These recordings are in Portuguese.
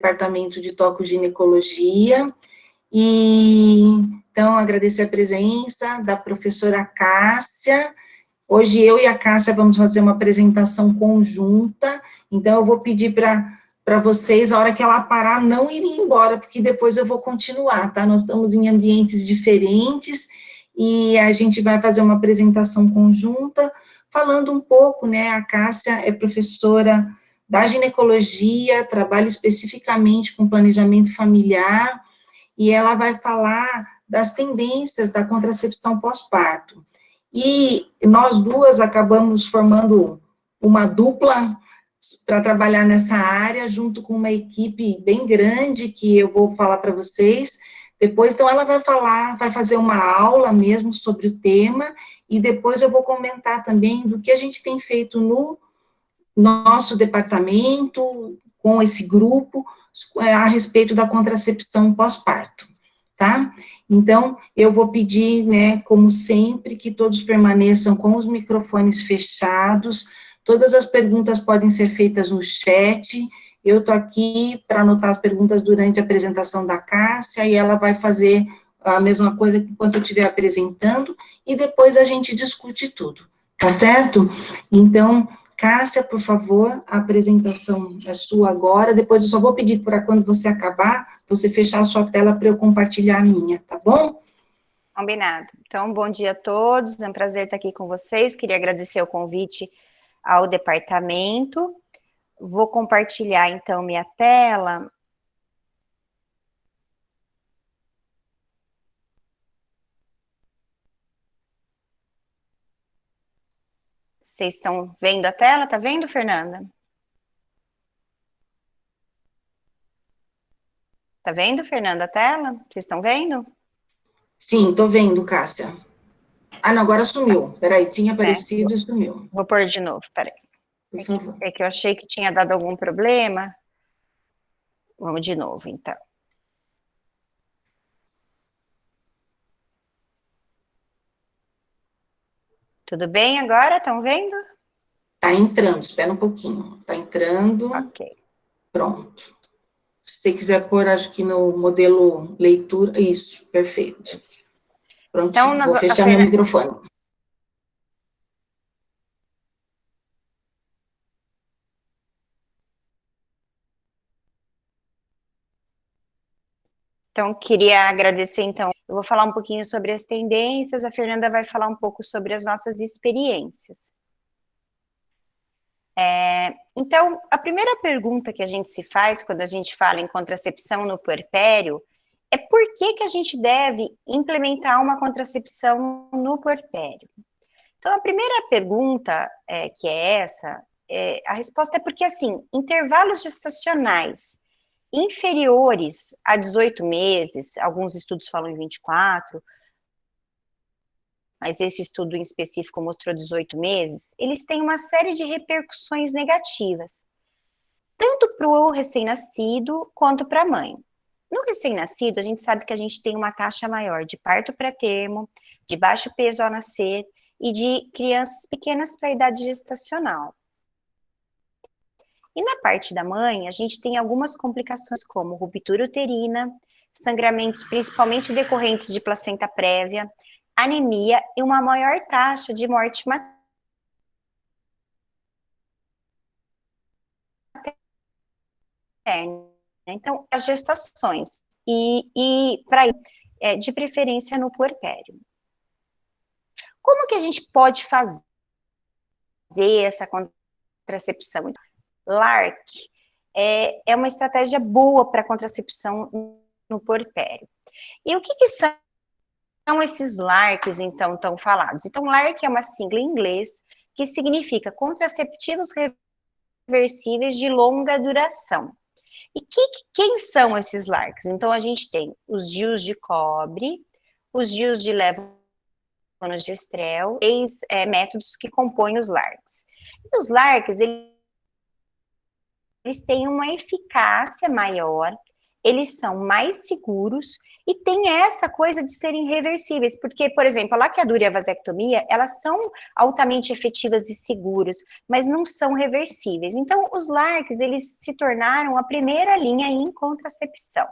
departamento de tocoginecologia, e então agradecer a presença da professora Cássia. Hoje eu e a Cássia vamos fazer uma apresentação conjunta, então eu vou pedir para vocês, a hora que ela parar, não irem embora, porque depois eu vou continuar, tá? Nós estamos em ambientes diferentes, e a gente vai fazer uma apresentação conjunta, falando um pouco, né, a Cássia é professora da ginecologia, trabalha especificamente com planejamento familiar, e ela vai falar das tendências da contracepção pós-parto. E nós duas acabamos formando uma dupla para trabalhar nessa área, junto com uma equipe bem grande, que eu vou falar para vocês depois. Então, ela vai falar, vai fazer uma aula mesmo sobre o tema, e depois eu vou comentar também do que a gente tem feito no nosso departamento, com esse grupo, a respeito da contracepção pós-parto, tá? Então, eu vou pedir, né, como sempre, que todos permaneçam com os microfones fechados. Todas as perguntas podem ser feitas no chat. Eu estou aqui para anotar as perguntas durante a apresentação da Cássia, e ela vai fazer a mesma coisa enquanto eu estiver apresentando, e depois a gente discute tudo, tá certo? Então, Cássia, por favor, a apresentação é sua agora. Depois eu só vou pedir para quando você acabar, você fechar a sua tela para eu compartilhar a minha, tá bom? Combinado. Então, bom dia a todos, é um prazer estar aqui com vocês. Queria agradecer o convite ao departamento. Vou compartilhar, então, minha tela. Vocês estão vendo a tela? Tá vendo, Fernanda? Tá vendo, Fernanda, a tela? Vocês estão vendo? Sim, tô vendo, Cássia. Ah, não, agora sumiu. Peraí, tinha aparecido e sumiu. Vou pôr de novo, peraí. Por favor. É que eu achei que tinha dado algum problema. Vamos de novo, então. Tudo bem agora? Estão vendo? Tá entrando, espera um pouquinho. Tá entrando. Ok. Pronto. Se você quiser pôr, acho que no modelo leitura, isso, perfeito. Isso. Prontinho, Então, vou fechar meu microfone. Então, queria agradecer, então, eu vou falar um pouquinho sobre as tendências, a Fernanda vai falar um pouco sobre as nossas experiências. Então, a primeira pergunta que a gente se faz quando a gente fala em contracepção no puerpério é por que a gente deve implementar uma contracepção no puerpério? Então, a primeira pergunta, que é essa, a resposta é porque, assim, intervalos gestacionais inferiores a 18 meses, alguns estudos falam em 24, mas esse estudo em específico mostrou 18 meses, eles têm uma série de repercussões negativas, tanto para o recém-nascido quanto para a mãe. No recém-nascido, a gente sabe que a gente tem uma taxa maior de parto pré-termo, de baixo peso ao nascer e de crianças pequenas para a idade gestacional. E na parte da mãe, a gente tem algumas complicações como ruptura uterina, sangramentos principalmente decorrentes de placenta prévia, anemia e uma maior taxa de morte materna. Então, as gestações e para ir, de preferência no puerpério. Como que a gente pode fazer essa contracepção? LARC é uma estratégia boa para contracepção no puerpério. E o que são esses LARCs, então, tão falados? Então, LARC é uma sigla em inglês que significa contraceptivos reversíveis de longa duração. E quem são esses LARCs? Então, a gente tem os DIUs de cobre, os DIUs de levonorgestrel, três métodos que compõem os LARCs. E os LARCs, eles têm uma eficácia maior eles são mais seguros e tem essa coisa de serem reversíveis, porque, por exemplo, a laqueadura e a vasectomia, elas são altamente efetivas e seguras, mas não são reversíveis. Então, os LARCs, eles se tornaram a primeira linha em contracepção.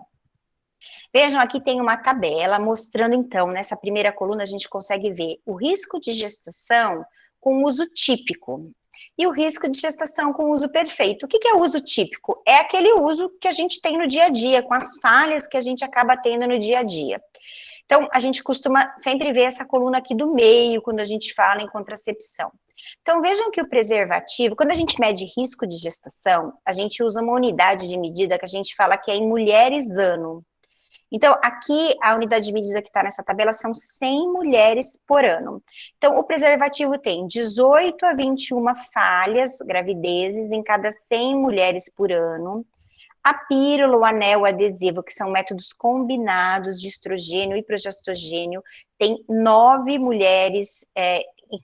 Vejam, aqui tem uma tabela mostrando, então, nessa primeira coluna a gente consegue ver o risco de gestação com uso típico e o risco de gestação com uso perfeito. O que é o uso típico? É aquele uso que a gente tem no dia a dia, com as falhas que a gente acaba tendo no dia a dia. Então, a gente costuma sempre ver essa coluna aqui do meio, quando a gente fala em contracepção. Então, vejam que o preservativo, quando a gente mede risco de gestação, a gente usa uma unidade de medida que a gente fala que é em mulheres ano. Então, aqui, a unidade de medida que está nessa tabela são 100 mulheres por ano. Então, o preservativo tem 18 a 21 falhas, gravidezes, em cada 100 mulheres por ano. A pílula, o anel, o adesivo, que são métodos combinados de estrogênio e progestogênio, tem 9 mulheres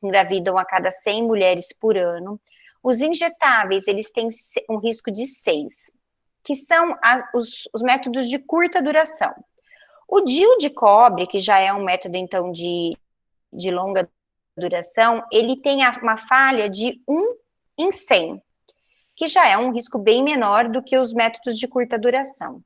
engravidam a cada 100 mulheres por ano. Os injetáveis, eles têm um risco de 6, que são os métodos de curta duração. O DIU de cobre, que já é um método, então, de longa duração, ele tem uma falha de 1 em 100, que já é um risco bem menor do que os métodos de curta duração.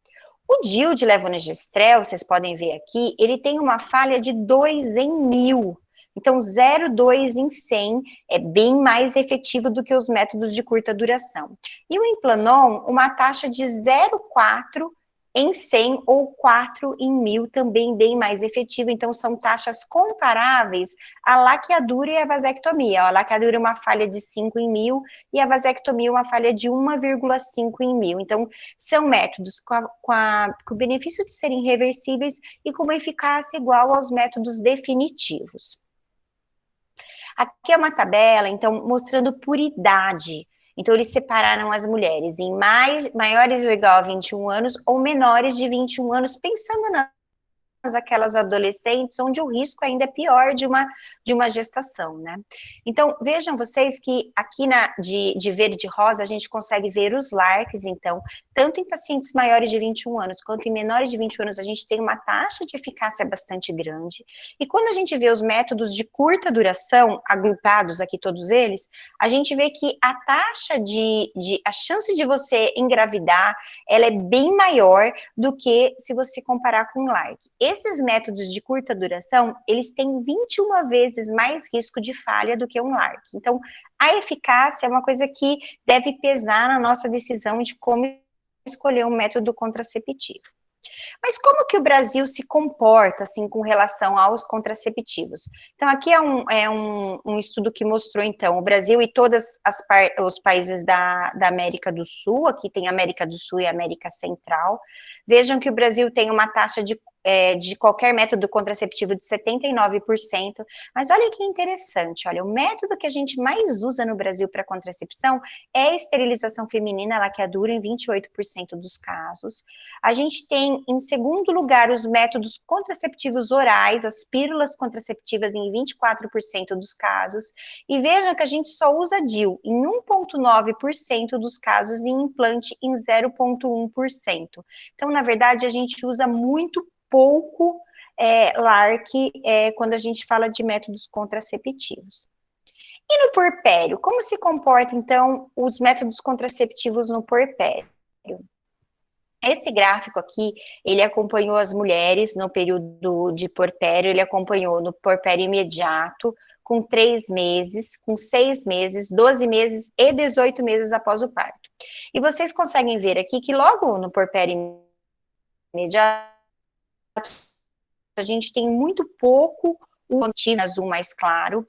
O DIU de levonorgestrel, vocês podem ver aqui, ele tem uma falha de 2 em 1000. Então, 0,2 em 100 é bem mais efetivo do que os métodos de curta duração. E o Implanon, uma taxa de 0,4 em 100 ou 4 em 1000, também bem mais efetivo. Então, são taxas comparáveis à laqueadura e à vasectomia. A laqueadura é uma falha de 5 em 1000 e a vasectomia uma falha de 1,5 em 1000. Então, são métodos com o benefício de serem reversíveis e com uma eficácia igual aos métodos definitivos. Aqui é uma tabela, então, mostrando por idade. Então, eles separaram as mulheres em maiores ou igual a 21 anos ou menores de 21 anos, pensando aquelas adolescentes onde o risco ainda é pior de uma gestação, né? Então, vejam vocês que aqui de verde e rosa a gente consegue ver os LARCs, então, tanto em pacientes maiores de 21 anos quanto em menores de 21 anos, a gente tem uma taxa de eficácia bastante grande. E quando a gente vê os métodos de curta duração, agrupados aqui todos eles, a gente vê que a taxa a chance de você engravidar, ela é bem maior do que se você comparar com o LARC. Esses métodos de curta duração, eles têm 21 vezes mais risco de falha do que um LARC. Então, a eficácia é uma coisa que deve pesar na nossa decisão de como escolher um método contraceptivo. Mas como que o Brasil se comporta, assim, com relação aos contraceptivos? Então, aqui é um estudo que mostrou, então, o Brasil e todos os países da América do Sul, aqui tem América do Sul e América Central. Vejam que o Brasil tem uma taxa de qualquer método contraceptivo de 79%, mas olha que interessante, olha, o método que a gente mais usa no Brasil para contracepção é a esterilização feminina, a laqueadura, em 28% dos casos. A gente tem, em segundo lugar, os métodos contraceptivos orais, as pílulas contraceptivas, em 24% dos casos, e vejam que a gente só usa DIU em 1,9% dos casos e implante em 0,1%. Então, na verdade, a gente usa muito pouco LARC quando a gente fala de métodos contraceptivos. E no puerpério, como se comporta, então, os métodos contraceptivos no puerpério? Esse gráfico aqui, ele acompanhou as mulheres no período de puerpério, ele acompanhou no puerpério imediato, com 3 meses, com 6 meses, 12 meses e 18 meses após o parto. E vocês conseguem ver aqui que logo no puerpério imediato, a gente tem muito pouco o azul mais claro.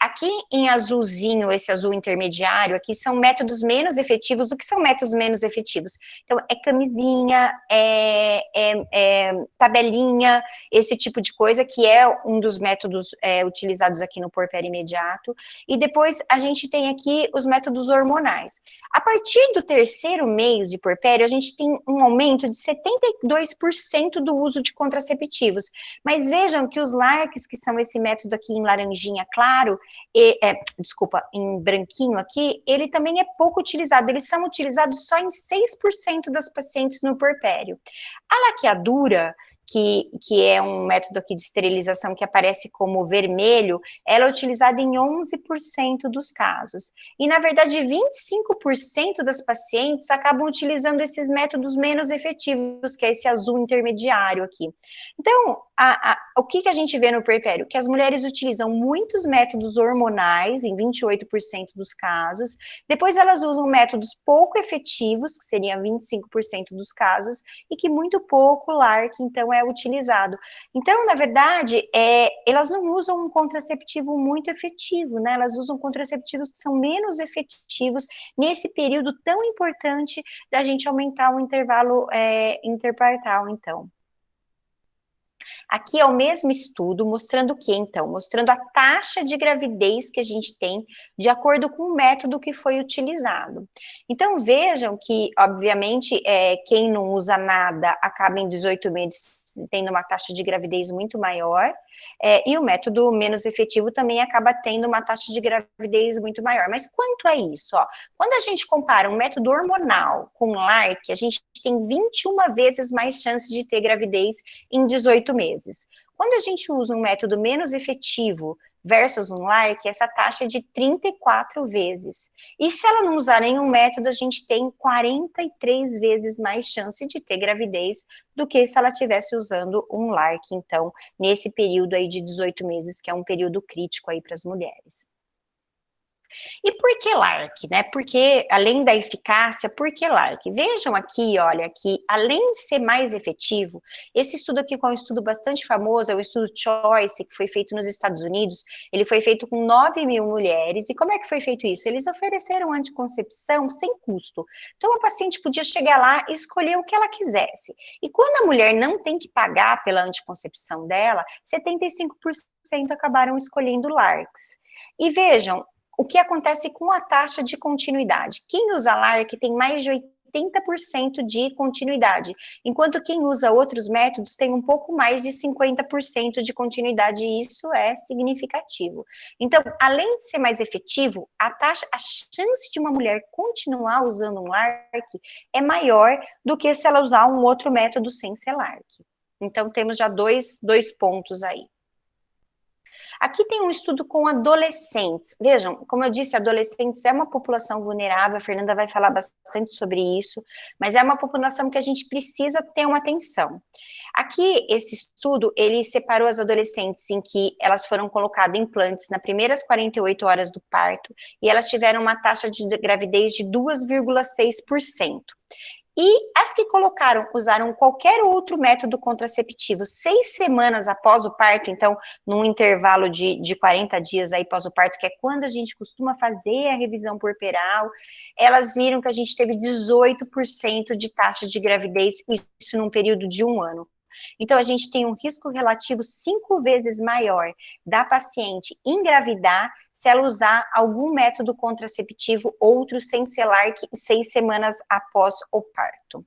Aqui em azulzinho, esse azul intermediário, aqui são métodos menos efetivos. O que são métodos menos efetivos? Então, camisinha, tabelinha, esse tipo de coisa, que é um dos métodos utilizados aqui no puerpério imediato. E depois a gente tem aqui os métodos hormonais. A partir do 3º mês de puerpério, a gente tem um aumento de 72% do uso de contraceptivos. Mas vejam que os LARCs que são esse método aqui em laranjinha claro, desculpa, em branquinho aqui, ele também é pouco utilizado, eles são utilizados só em 6% das pacientes no puerpério. A laqueadura, que é um método aqui de esterilização que aparece como vermelho, ela é utilizada em 11% dos casos. E, na verdade, 25% das pacientes acabam utilizando esses métodos menos efetivos, que é esse azul intermediário aqui. Então, o que a gente vê no puerpério? Que as mulheres utilizam muitos métodos hormonais, em 28% dos casos, depois elas usam métodos pouco efetivos, que seriam 25% dos casos, e que muito pouco LARC, então, é utilizado. Então, na verdade, elas não usam um contraceptivo muito efetivo, né? Elas usam contraceptivos que são menos efetivos nesse período tão importante da gente aumentar o intervalo interpartal, então. Aqui é o mesmo estudo, mostrando o que, então? Mostrando a taxa de gravidez que a gente tem de acordo com o método que foi utilizado. Então, vejam que, obviamente, quem não usa nada acaba em 18 meses tendo uma taxa de gravidez muito maior, e o método menos efetivo também acaba tendo uma taxa de gravidez muito maior. Mas quanto a isso? Ó, quando a gente compara um método hormonal com LARC, a gente tem 21 vezes mais chance de ter gravidez em 18 meses. Quando a gente usa um método menos efetivo versus um LARC, essa taxa é de 34 vezes. E se ela não usar nenhum método, a gente tem 43 vezes mais chance de ter gravidez do que se ela estivesse usando um LARC, então, nesse período aí de 18 meses, que é um período crítico aí para as mulheres. E por que LARC, né? Porque, além da eficácia, por que LARC? Vejam aqui, olha, que além de ser mais efetivo, esse estudo aqui, que é um estudo bastante famoso, é o estudo Choice, que foi feito nos Estados Unidos, ele foi feito com 9.000 mulheres, e como é que foi feito isso? Eles ofereceram anticoncepção sem custo. Então, a paciente podia chegar lá e escolher o que ela quisesse. E quando a mulher não tem que pagar pela anticoncepção dela, 75% acabaram escolhendo LARCs. E vejam, o que acontece com a taxa de continuidade? Quem usa LARC tem mais de 80% de continuidade, enquanto quem usa outros métodos tem um pouco mais de 50% de continuidade, e isso é significativo. Então, além de ser mais efetivo, a chance de uma mulher continuar usando um LARC é maior do que se ela usar um outro método sem ser LARC. Então, temos já dois pontos aí. Aqui tem um estudo com adolescentes. Vejam, como eu disse, adolescentes é uma população vulnerável, a Fernanda vai falar bastante sobre isso, mas é uma população que a gente precisa ter uma atenção. Aqui, esse estudo, ele separou as adolescentes em que elas foram colocadas implantes nas primeiras 48 horas do parto, e elas tiveram uma taxa de gravidez de 2,6%. E as que usaram qualquer outro método contraceptivo 6 semanas após o parto, então, num intervalo de 40 dias aí após o parto, que é quando a gente costuma fazer a revisão puerperal, elas viram que a gente teve 18% de taxa de gravidez, isso num período de 1 ano. Então, a gente tem um risco relativo 5 vezes maior da paciente engravidar se ela usar algum método contraceptivo, outro sem ser LARC, 6 semanas após o parto.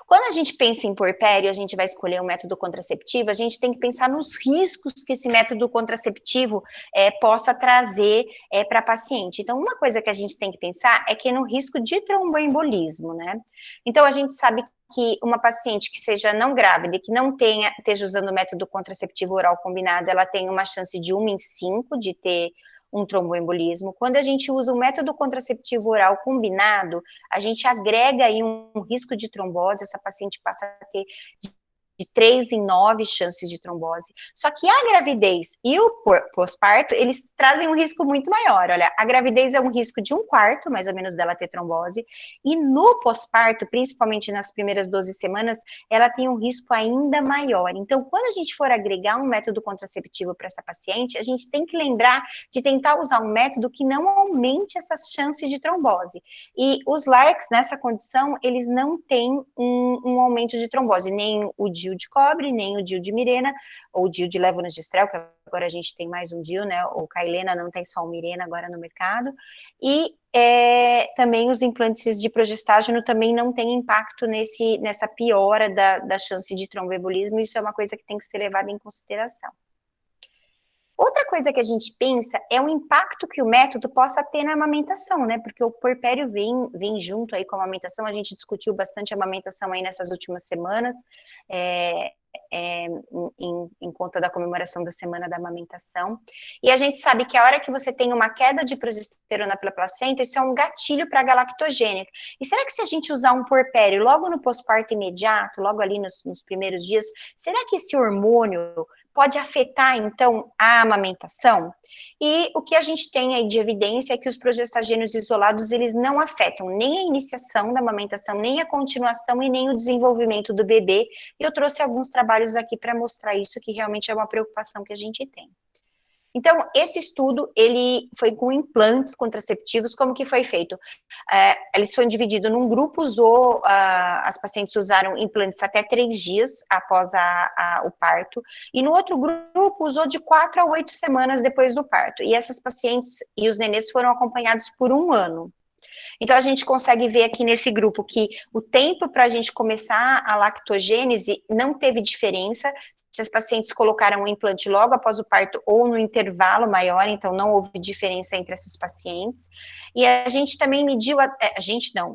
Quando a gente pensa em puerpério, a gente vai escolher um método contraceptivo, a gente tem que pensar nos riscos que esse método contraceptivo possa trazer para a paciente. Então, uma coisa que a gente tem que pensar é que no risco de tromboembolismo, né? Então, a gente sabe que uma paciente que seja não grávida e que não esteja usando o método contraceptivo oral combinado, ela tem uma chance de 1 em 5 de ter um tromboembolismo. Quando a gente usa o método contraceptivo oral combinado, a gente agrega aí um risco de trombose, essa paciente passa a ter de 3 em 9 chances de trombose. Só que a gravidez e o pós-parto, eles trazem um risco muito maior. Olha, a gravidez é um risco de 1/4, mais ou menos, dela ter trombose, e no pós-parto, principalmente nas primeiras 12 semanas, ela tem um risco ainda maior. Então, quando a gente for agregar um método contraceptivo para essa paciente, a gente tem que lembrar de tentar usar um método que não aumente essas chances de trombose. E os LARCs, nessa condição, eles não têm um aumento de trombose, nem o de DIU de cobre, nem o DIU de Mirena, ou o DIU de levonorgestrel, que agora a gente tem mais um DIU, né, o Cailena não tem só o Mirena agora no mercado, e também os implantes de progestágeno também não têm impacto nessa piora da chance de tromboembolismo, isso é uma coisa que tem que ser levada em consideração. Outra coisa que a gente pensa é o impacto que o método possa ter na amamentação, né? Porque o puerpério vem junto aí com a amamentação, a gente discutiu bastante a amamentação aí nessas últimas semanas, em conta da comemoração da Semana da Amamentação. E a gente sabe que a hora que você tem uma queda de progesterona pela placenta, isso é um gatilho para a galactogênica. E será que se a gente usar um puerpério logo no pós-parto imediato, logo ali nos primeiros dias, será que esse hormônio pode afetar, então, a amamentação? E o que a gente tem aí de evidência é que os progestagênios isolados, eles não afetam nem a iniciação da amamentação, nem a continuação e nem o desenvolvimento do bebê. E eu trouxe alguns trabalhos aqui para mostrar isso, que realmente é uma preocupação que a gente tem. Então, esse estudo, ele foi com implantes contraceptivos. Como que foi feito? Eles foram divididos num grupo, as pacientes usaram implantes até 3 dias após o parto, e no outro grupo usou de 4 a 8 semanas depois do parto, e essas pacientes e os nenês foram acompanhados por 1 ano. Então, a gente consegue ver aqui nesse grupo que o tempo para a gente começar a lactogênese não teve diferença, se as pacientes colocaram o implante logo após o parto ou no intervalo maior, então não houve diferença entre essas pacientes. E a gente também mediu,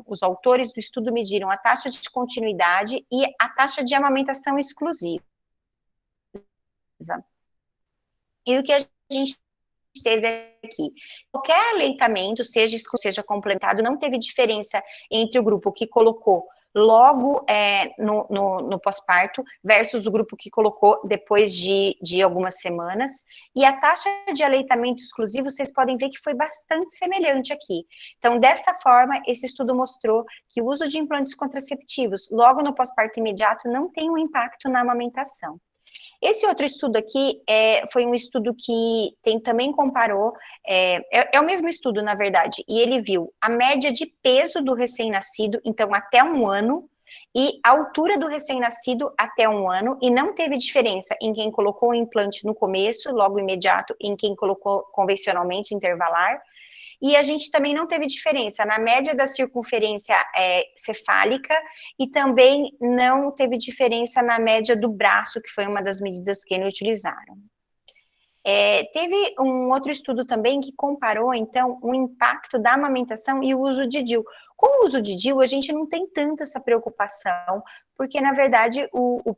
os autores do estudo mediram a taxa de continuidade e a taxa de amamentação exclusiva. E o que a gente teve aqui, qualquer aleitamento, seja complementado, não teve diferença entre o grupo que colocou logo no pós-parto versus o grupo que colocou depois de algumas semanas, e a taxa de aleitamento exclusivo, vocês podem ver que foi bastante semelhante aqui. Então, dessa forma, esse estudo mostrou que o uso de implantes contraceptivos logo no pós-parto imediato não tem um impacto na amamentação. Esse outro estudo aqui foi um estudo que também comparou, é o mesmo estudo, na verdade, e ele viu a média de peso do recém-nascido, então até 1 ano, e a altura do recém-nascido até 1 ano, e não teve diferença em quem colocou o implante no começo, logo imediato, em quem colocou convencionalmente intervalar. E a gente também não teve diferença na média da circunferência cefálica e também não teve diferença na média do braço, que foi uma das medidas que eles utilizaram. Teve um outro estudo também que comparou, então, o impacto da amamentação e o uso de DIU. Com o uso de DIU, a gente não tem tanta essa preocupação, porque, na verdade,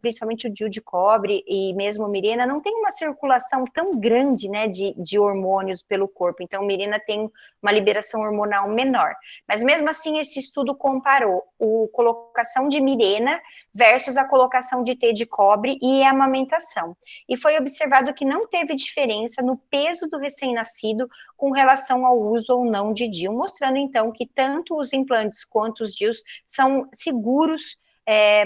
principalmente o DIU de cobre e mesmo o Mirena não tem uma circulação tão grande, né, de hormônios pelo corpo. Então, o Mirena tem uma liberação hormonal menor. Mas, mesmo assim, esse estudo comparou a colocação de Mirena versus a colocação de T de cobre e a amamentação. E foi observado que não teve diferença no peso do recém-nascido com relação ao uso ou não de DIU, mostrando, então, que tanto os implantes quanto os DIUs são seguros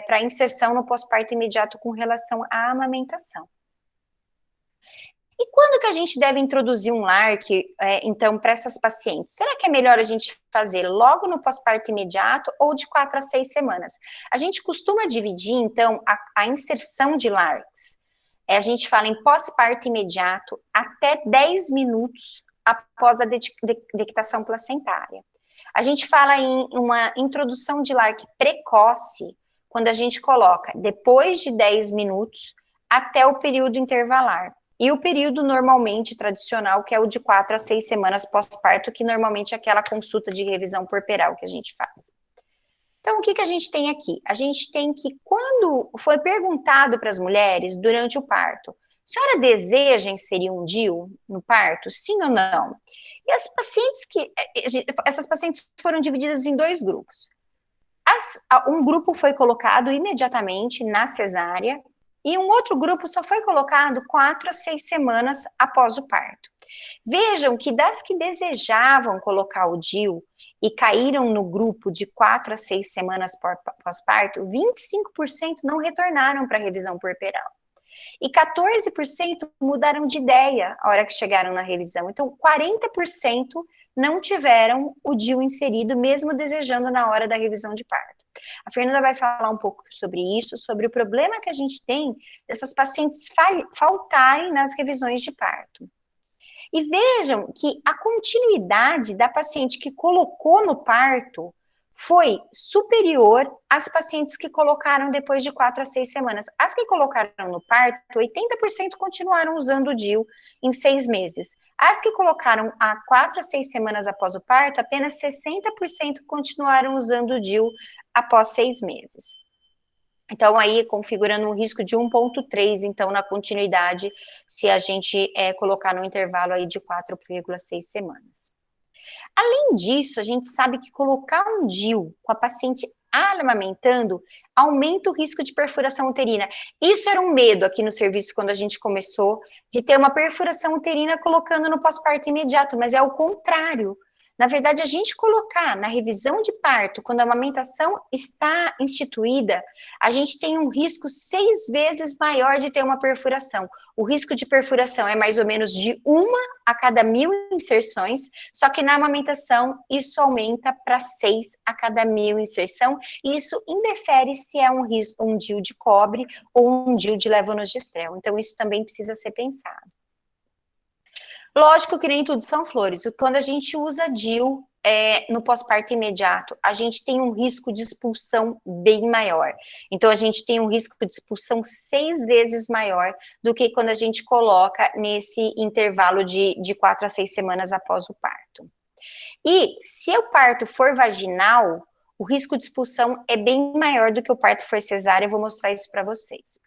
para inserção no pós-parto imediato com relação à amamentação. E quando que a gente deve introduzir um LARC, então, para essas pacientes? Será que é melhor a gente fazer logo no pós-parto imediato ou de 4 a 6 semanas? A gente costuma dividir, então, a inserção de LARCs. A gente fala em pós-parto imediato até 10 minutos após a dectação placentária. A gente fala em uma introdução de LARC precoce, quando a gente coloca depois de 10 minutos até o período intervalar. E o período normalmente tradicional, que é o de 4 a 6 semanas pós-parto, que normalmente é aquela consulta de revisão puerperal que a gente faz. Então, o que a gente tem aqui? A gente tem que, quando foi perguntado para as mulheres durante o parto, a senhora deseja inserir um DIU no parto? Sim ou não? E essas pacientes foram divididas em 2 grupos. Um grupo foi colocado imediatamente na cesárea e um outro grupo só foi colocado 4 a 6 semanas após o parto. Vejam que das que desejavam colocar o DIU e caíram no grupo de 4 a 6 semanas pós-parto, 25% não retornaram para a revisão puerperal. E 14% mudaram de ideia a hora que chegaram na revisão. Então, 40% não tiveram o DIU inserido, mesmo desejando na hora da revisão de parto. A Fernanda vai falar um pouco sobre isso, sobre o problema que a gente tem dessas pacientes faltarem nas revisões de parto. E vejam que a continuidade da paciente que colocou no parto foi superior às pacientes que colocaram depois de 4 a 6 semanas. As que colocaram no parto, 80% continuaram usando o DIU em 6 meses. As que colocaram há 4 a 6 semanas após o parto, apenas 60% continuaram usando o DIU após 6 meses. Então, aí, configurando um risco de 1,3, então, na continuidade, se a gente colocar no intervalo aí de 4,6 semanas. Além disso, a gente sabe que colocar um DIU com a paciente amamentando aumenta o risco de perfuração uterina. Isso era um medo aqui no serviço quando a gente começou, de ter uma perfuração uterina colocando no pós-parto imediato, mas é o contrário. Na verdade, a gente colocar na revisão de parto, quando a amamentação está instituída, a gente tem um risco 6 vezes maior de ter uma perfuração. O risco de perfuração é mais ou menos de 1 a cada 1.000 inserções, só que na amamentação isso aumenta para 6 a cada 1.000 inserção, e isso indefere se é um DIU de cobre ou um DIU de levonorgestrel. Então, isso também precisa ser pensado. Lógico que nem tudo são flores. Quando a gente usa DIU no pós-parto imediato, a gente tem um risco de expulsão bem maior. Então, a gente tem um risco de expulsão 6 vezes maior do que quando a gente coloca nesse intervalo de 4 a 6 semanas após o parto. E se o parto for vaginal, o risco de expulsão é bem maior do que o parto for cesárea. Eu vou mostrar isso para vocês.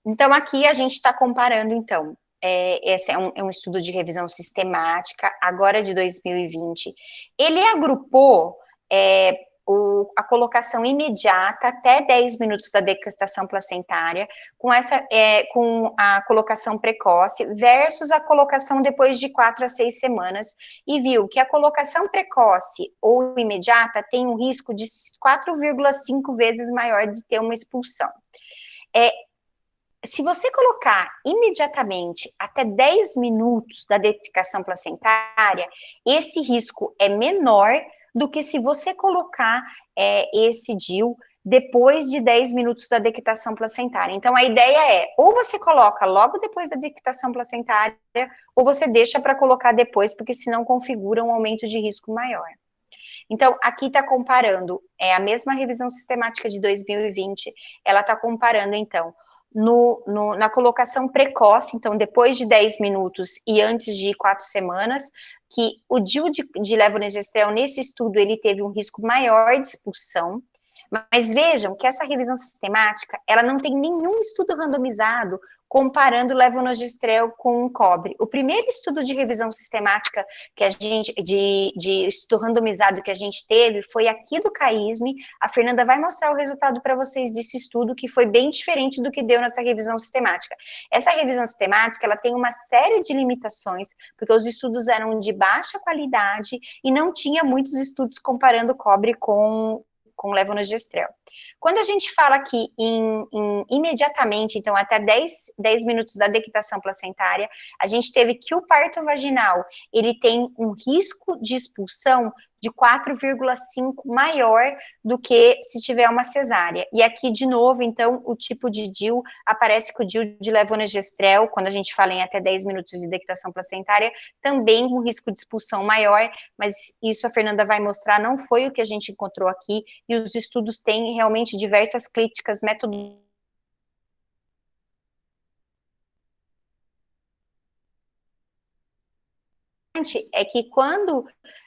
Então, aqui a gente está comparando, então, esse é um estudo de revisão sistemática, agora de 2020. Ele agrupou a colocação imediata até 10 minutos da decapitação placentária, com a colocação precoce, versus a colocação depois de 4 a 6 semanas, e viu que a colocação precoce ou imediata tem um risco de 4,5 vezes maior de ter uma expulsão. Se você colocar imediatamente até 10 minutos da dedicação placentária, esse risco é menor do que se você colocar esse DIU depois de 10 minutos da decapitação placentária. Então, a ideia é, ou você coloca logo depois da decapitação placentária, ou você deixa para colocar depois, porque senão configura um aumento de risco maior. Então, aqui está comparando, a mesma revisão sistemática de 2020, ela está comparando, então, na colocação precoce, então depois de 10 minutos e antes de 4 semanas, que o DIU de levonorgestrel nesse estudo ele teve um risco maior de expulsão, mas vejam que essa revisão sistemática, ela não tem nenhum estudo randomizado comparando levonorgestrel com cobre. O primeiro estudo de revisão sistemática que a gente, de estudo randomizado que a gente teve foi aqui do CAISM. A Fernanda vai mostrar o resultado para vocês desse estudo, que foi bem diferente do que deu nessa revisão sistemática. Essa revisão sistemática, ela tem uma série de limitações, porque os estudos eram de baixa qualidade e não tinha muitos estudos comparando cobre com levonorgestrel. Quando a gente fala aqui imediatamente, então até 10 minutos da decapitação placentária, a gente teve que o parto vaginal, ele tem um risco de expulsão de 4,5 maior do que se tiver uma cesárea. E aqui, de novo, então, o tipo de DIU, aparece que o DIU de levonorgestrel, quando a gente fala em até 10 minutos de decapitação placentária, também com risco de expulsão maior, mas isso a Fernanda vai mostrar, não foi o que a gente encontrou aqui, e os estudos têm realmente diversas críticas metodológicas. É que quando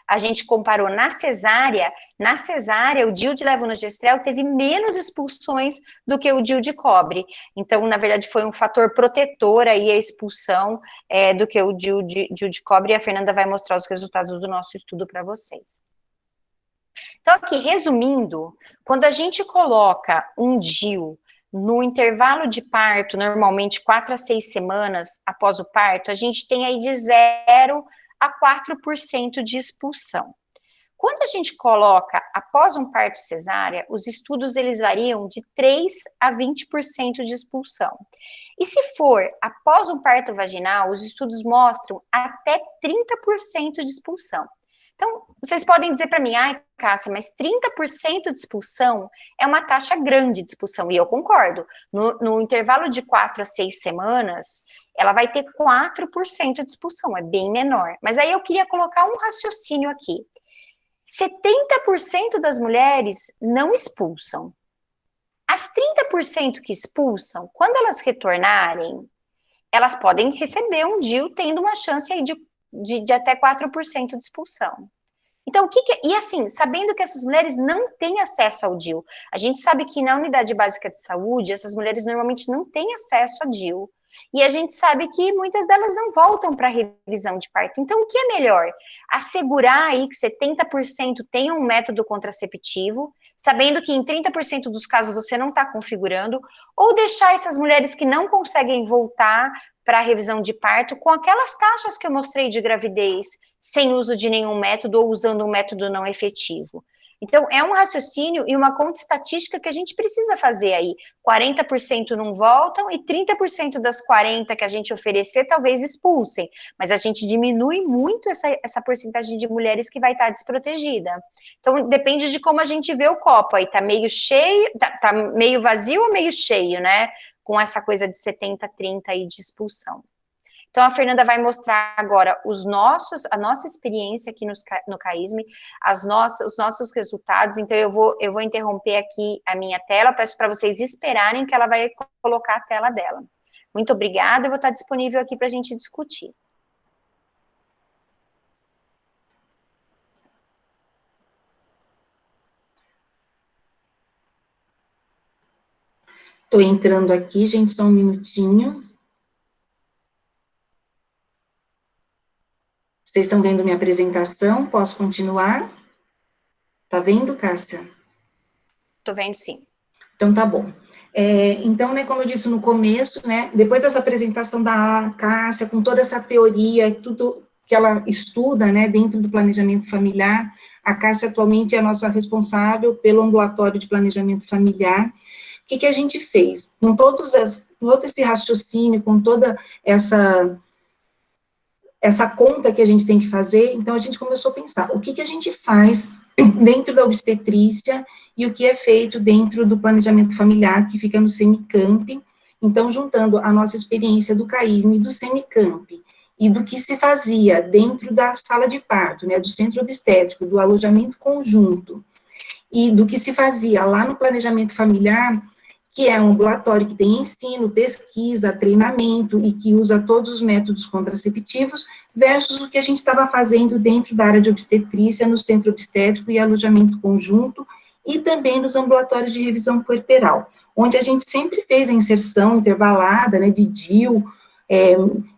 a gente comparou na cesárea o DIU de levonorgestrel teve menos expulsões do que o DIU de cobre. Então, na verdade, foi um fator protetor aí a expulsão do que o DIU de cobre, e a Fernanda vai mostrar os resultados do nosso estudo para vocês. Então, aqui, resumindo, quando a gente coloca um DIU no intervalo de parto, normalmente 4 a 6 semanas após o parto, a gente tem aí de 0 a 4% de expulsão. Quando a gente coloca após um parto cesárea, os estudos eles variam de 3 a 20% de expulsão. E se for após um parto vaginal, os estudos mostram até 30% de expulsão. Então, vocês podem dizer para mim, ai, Cássia, mas 30% de expulsão é uma taxa grande de expulsão, e eu concordo. No intervalo de 4 a 6 semanas, ela vai ter 4% de expulsão, é bem menor. Mas aí eu queria colocar um raciocínio aqui. 70% das mulheres não expulsam. As 30% que expulsam, quando elas retornarem, elas podem receber um DIU tendo uma chance aí de até 4% de expulsão. Então, e assim, sabendo que essas mulheres não têm acesso ao DIU, a gente sabe que na unidade básica de saúde, essas mulheres normalmente não têm acesso ao DIU, e a gente sabe que muitas delas não voltam para a revisão de parto. Então, o que é melhor? Assegurar aí que 70% tenham um método contraceptivo, sabendo que em 30% dos casos você não está configurando, ou deixar essas mulheres que não conseguem voltar para a revisão de parto com aquelas taxas que eu mostrei de gravidez, sem uso de nenhum método ou usando um método não efetivo. Então, é um raciocínio e uma conta estatística que a gente precisa fazer aí. 40% não voltam e 30% das 40% que a gente oferecer talvez expulsem, mas a gente diminui muito essa porcentagem de mulheres que vai estar desprotegida. Então, depende de como a gente vê o copo aí, tá meio cheio, tá meio vazio ou meio cheio, né? Com essa coisa de 70-30 aí de expulsão. Então, a Fernanda vai mostrar agora a nossa experiência aqui no CAISM, os nossos resultados. Então, eu vou interromper aqui a minha tela, peço para vocês esperarem que ela vai colocar a tela dela. Muito obrigada, eu vou estar disponível aqui para a gente discutir. Estou entrando aqui, gente, só um minutinho. Vocês estão vendo minha apresentação? Posso continuar? Tá vendo, Cássia? Estou vendo, sim. Então, tá bom. Então, né, como eu disse no começo, né, depois dessa apresentação da Cássia, com toda essa teoria e tudo que ela estuda, né, dentro do planejamento familiar, a Cássia atualmente é a nossa responsável pelo ambulatório de planejamento familiar. O que a gente fez? Com todo esse raciocínio, com toda essa conta que a gente tem que fazer, então a gente começou a pensar, o que a gente faz dentro da obstetrícia e o que é feito dentro do planejamento familiar, que fica no Semicamp. Então, juntando a nossa experiência do CAISM e do Semicamp, e do que se fazia dentro da sala de parto, né, do centro obstétrico, do alojamento conjunto, e do que se fazia lá no planejamento familiar, que é um ambulatório que tem ensino, pesquisa, treinamento e que usa todos os métodos contraceptivos, versus o que a gente estava fazendo dentro da área de obstetrícia, no centro obstétrico e alojamento conjunto, e também nos ambulatórios de revisão puerperal, onde a gente sempre fez a inserção intervalada, né, de DIU,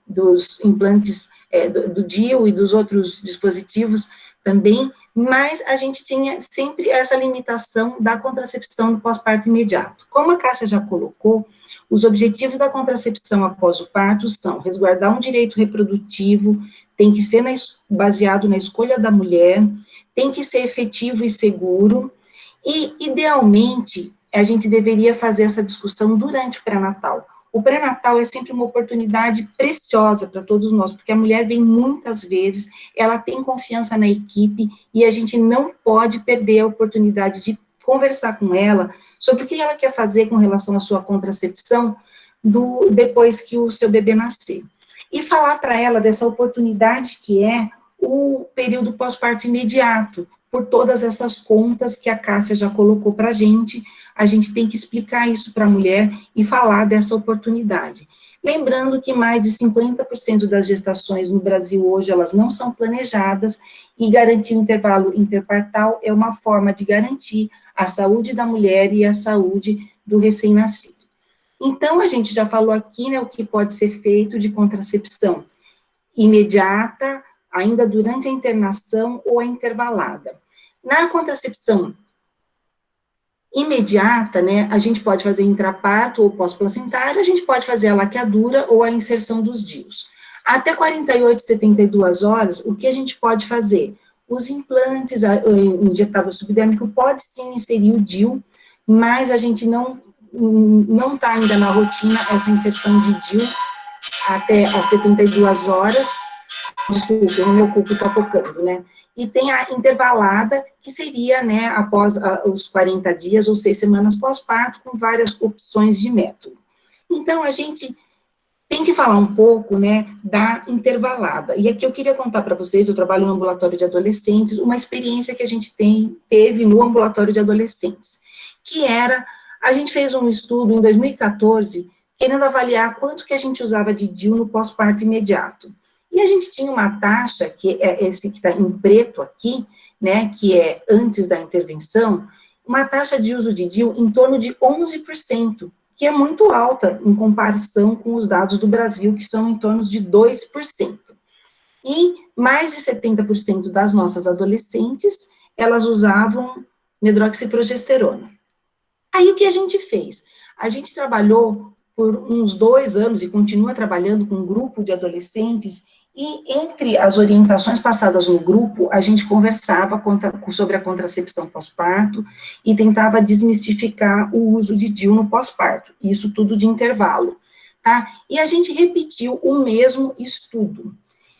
dos implantes do DIU e dos outros dispositivos também, mas a gente tinha sempre essa limitação da contracepção no pós-parto imediato. Como a Cássia já colocou, os objetivos da contracepção após o parto são resguardar um direito reprodutivo, tem que ser baseado na escolha da mulher, tem que ser efetivo e seguro, e, idealmente, a gente deveria fazer essa discussão durante o pré-natal. O pré-natal é sempre uma oportunidade preciosa para todos nós, porque a mulher vem muitas vezes, ela tem confiança na equipe, e a gente não pode perder a oportunidade de conversar com ela sobre o que ela quer fazer com relação à sua contracepção depois que o seu bebê nascer. E falar para ela dessa oportunidade que é o período pós-parto imediato, por todas essas contas que a Cássia já colocou para a gente tem que explicar isso para a mulher e falar dessa oportunidade. Lembrando que mais de 50% das gestações no Brasil hoje, elas não são planejadas, e garantir o intervalo interpartal é uma forma de garantir a saúde da mulher e a saúde do recém-nascido. Então, a gente já falou aqui, né, o que pode ser feito de contracepção imediata, ainda durante a internação ou a intervalada. Na contracepção imediata, né, a gente pode fazer intraparto ou pós-placentário, a gente pode fazer a laqueadura ou a inserção dos DIUs. Até 48, 72 horas, o que a gente pode fazer? Os implantes injetável subdérmico pode sim inserir o DIU, mas a gente não está ainda na rotina essa inserção de DIU até as 72 horas. Desculpa, o meu cuco está tocando, né? e tem a intervalada, que seria, né, após os 40 dias ou 6 semanas pós-parto, com várias opções de método. Então, a gente tem que falar um pouco, né, da intervalada. E aqui eu queria contar para vocês, eu trabalho no ambulatório de adolescentes, uma experiência que a gente teve no ambulatório de adolescentes, que era, a gente fez um estudo em 2014, querendo avaliar quanto que a gente usava de DIU no pós-parto imediato. E a gente tinha uma taxa, que é esse que está em preto aqui, né, que é antes da intervenção, uma taxa de uso de DIU em torno de 11%, que é muito alta em comparação com os dados do Brasil, que são em torno de 2%. E mais de 70% das nossas adolescentes, elas usavam medroxiprogesterona. Aí o que a gente fez? A gente trabalhou por uns 2 anos e continua trabalhando com um grupo de adolescentes, e entre as orientações passadas no grupo, a gente conversava sobre a contracepção pós-parto e tentava desmistificar o uso de DIU no pós-parto, isso tudo de intervalo, tá? E a gente repetiu o mesmo estudo.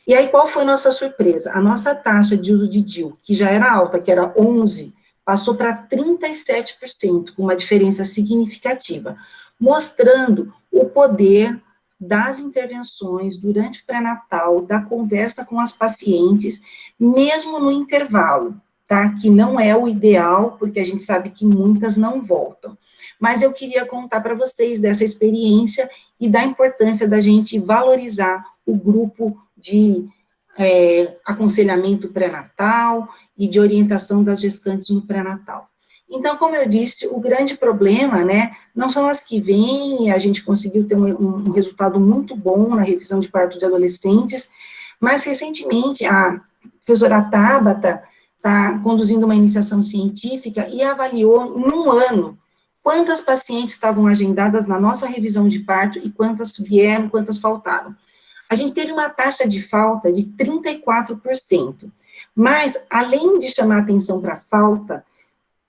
E aí, qual foi a nossa surpresa? A nossa taxa de uso de DIU, que já era alta, que era 11%, passou para 37%, com uma diferença significativa, mostrando o poder das intervenções durante o pré-natal, da conversa com as pacientes, mesmo no intervalo, tá? Que não é o ideal, porque a gente sabe que muitas não voltam. Mas eu queria contar para vocês dessa experiência e da importância da gente valorizar o grupo de aconselhamento pré-natal e de orientação das gestantes no pré-natal. Então, como eu disse, o grande problema, né, não são as que vêm, a gente conseguiu ter um resultado muito bom na revisão de parto de adolescentes, mas recentemente a professora Tabata está conduzindo uma iniciação científica e avaliou em um ano quantas pacientes estavam agendadas na nossa revisão de parto e quantas vieram, quantas faltaram. A gente teve uma taxa de falta de 34%, mas, além de chamar atenção para a falta,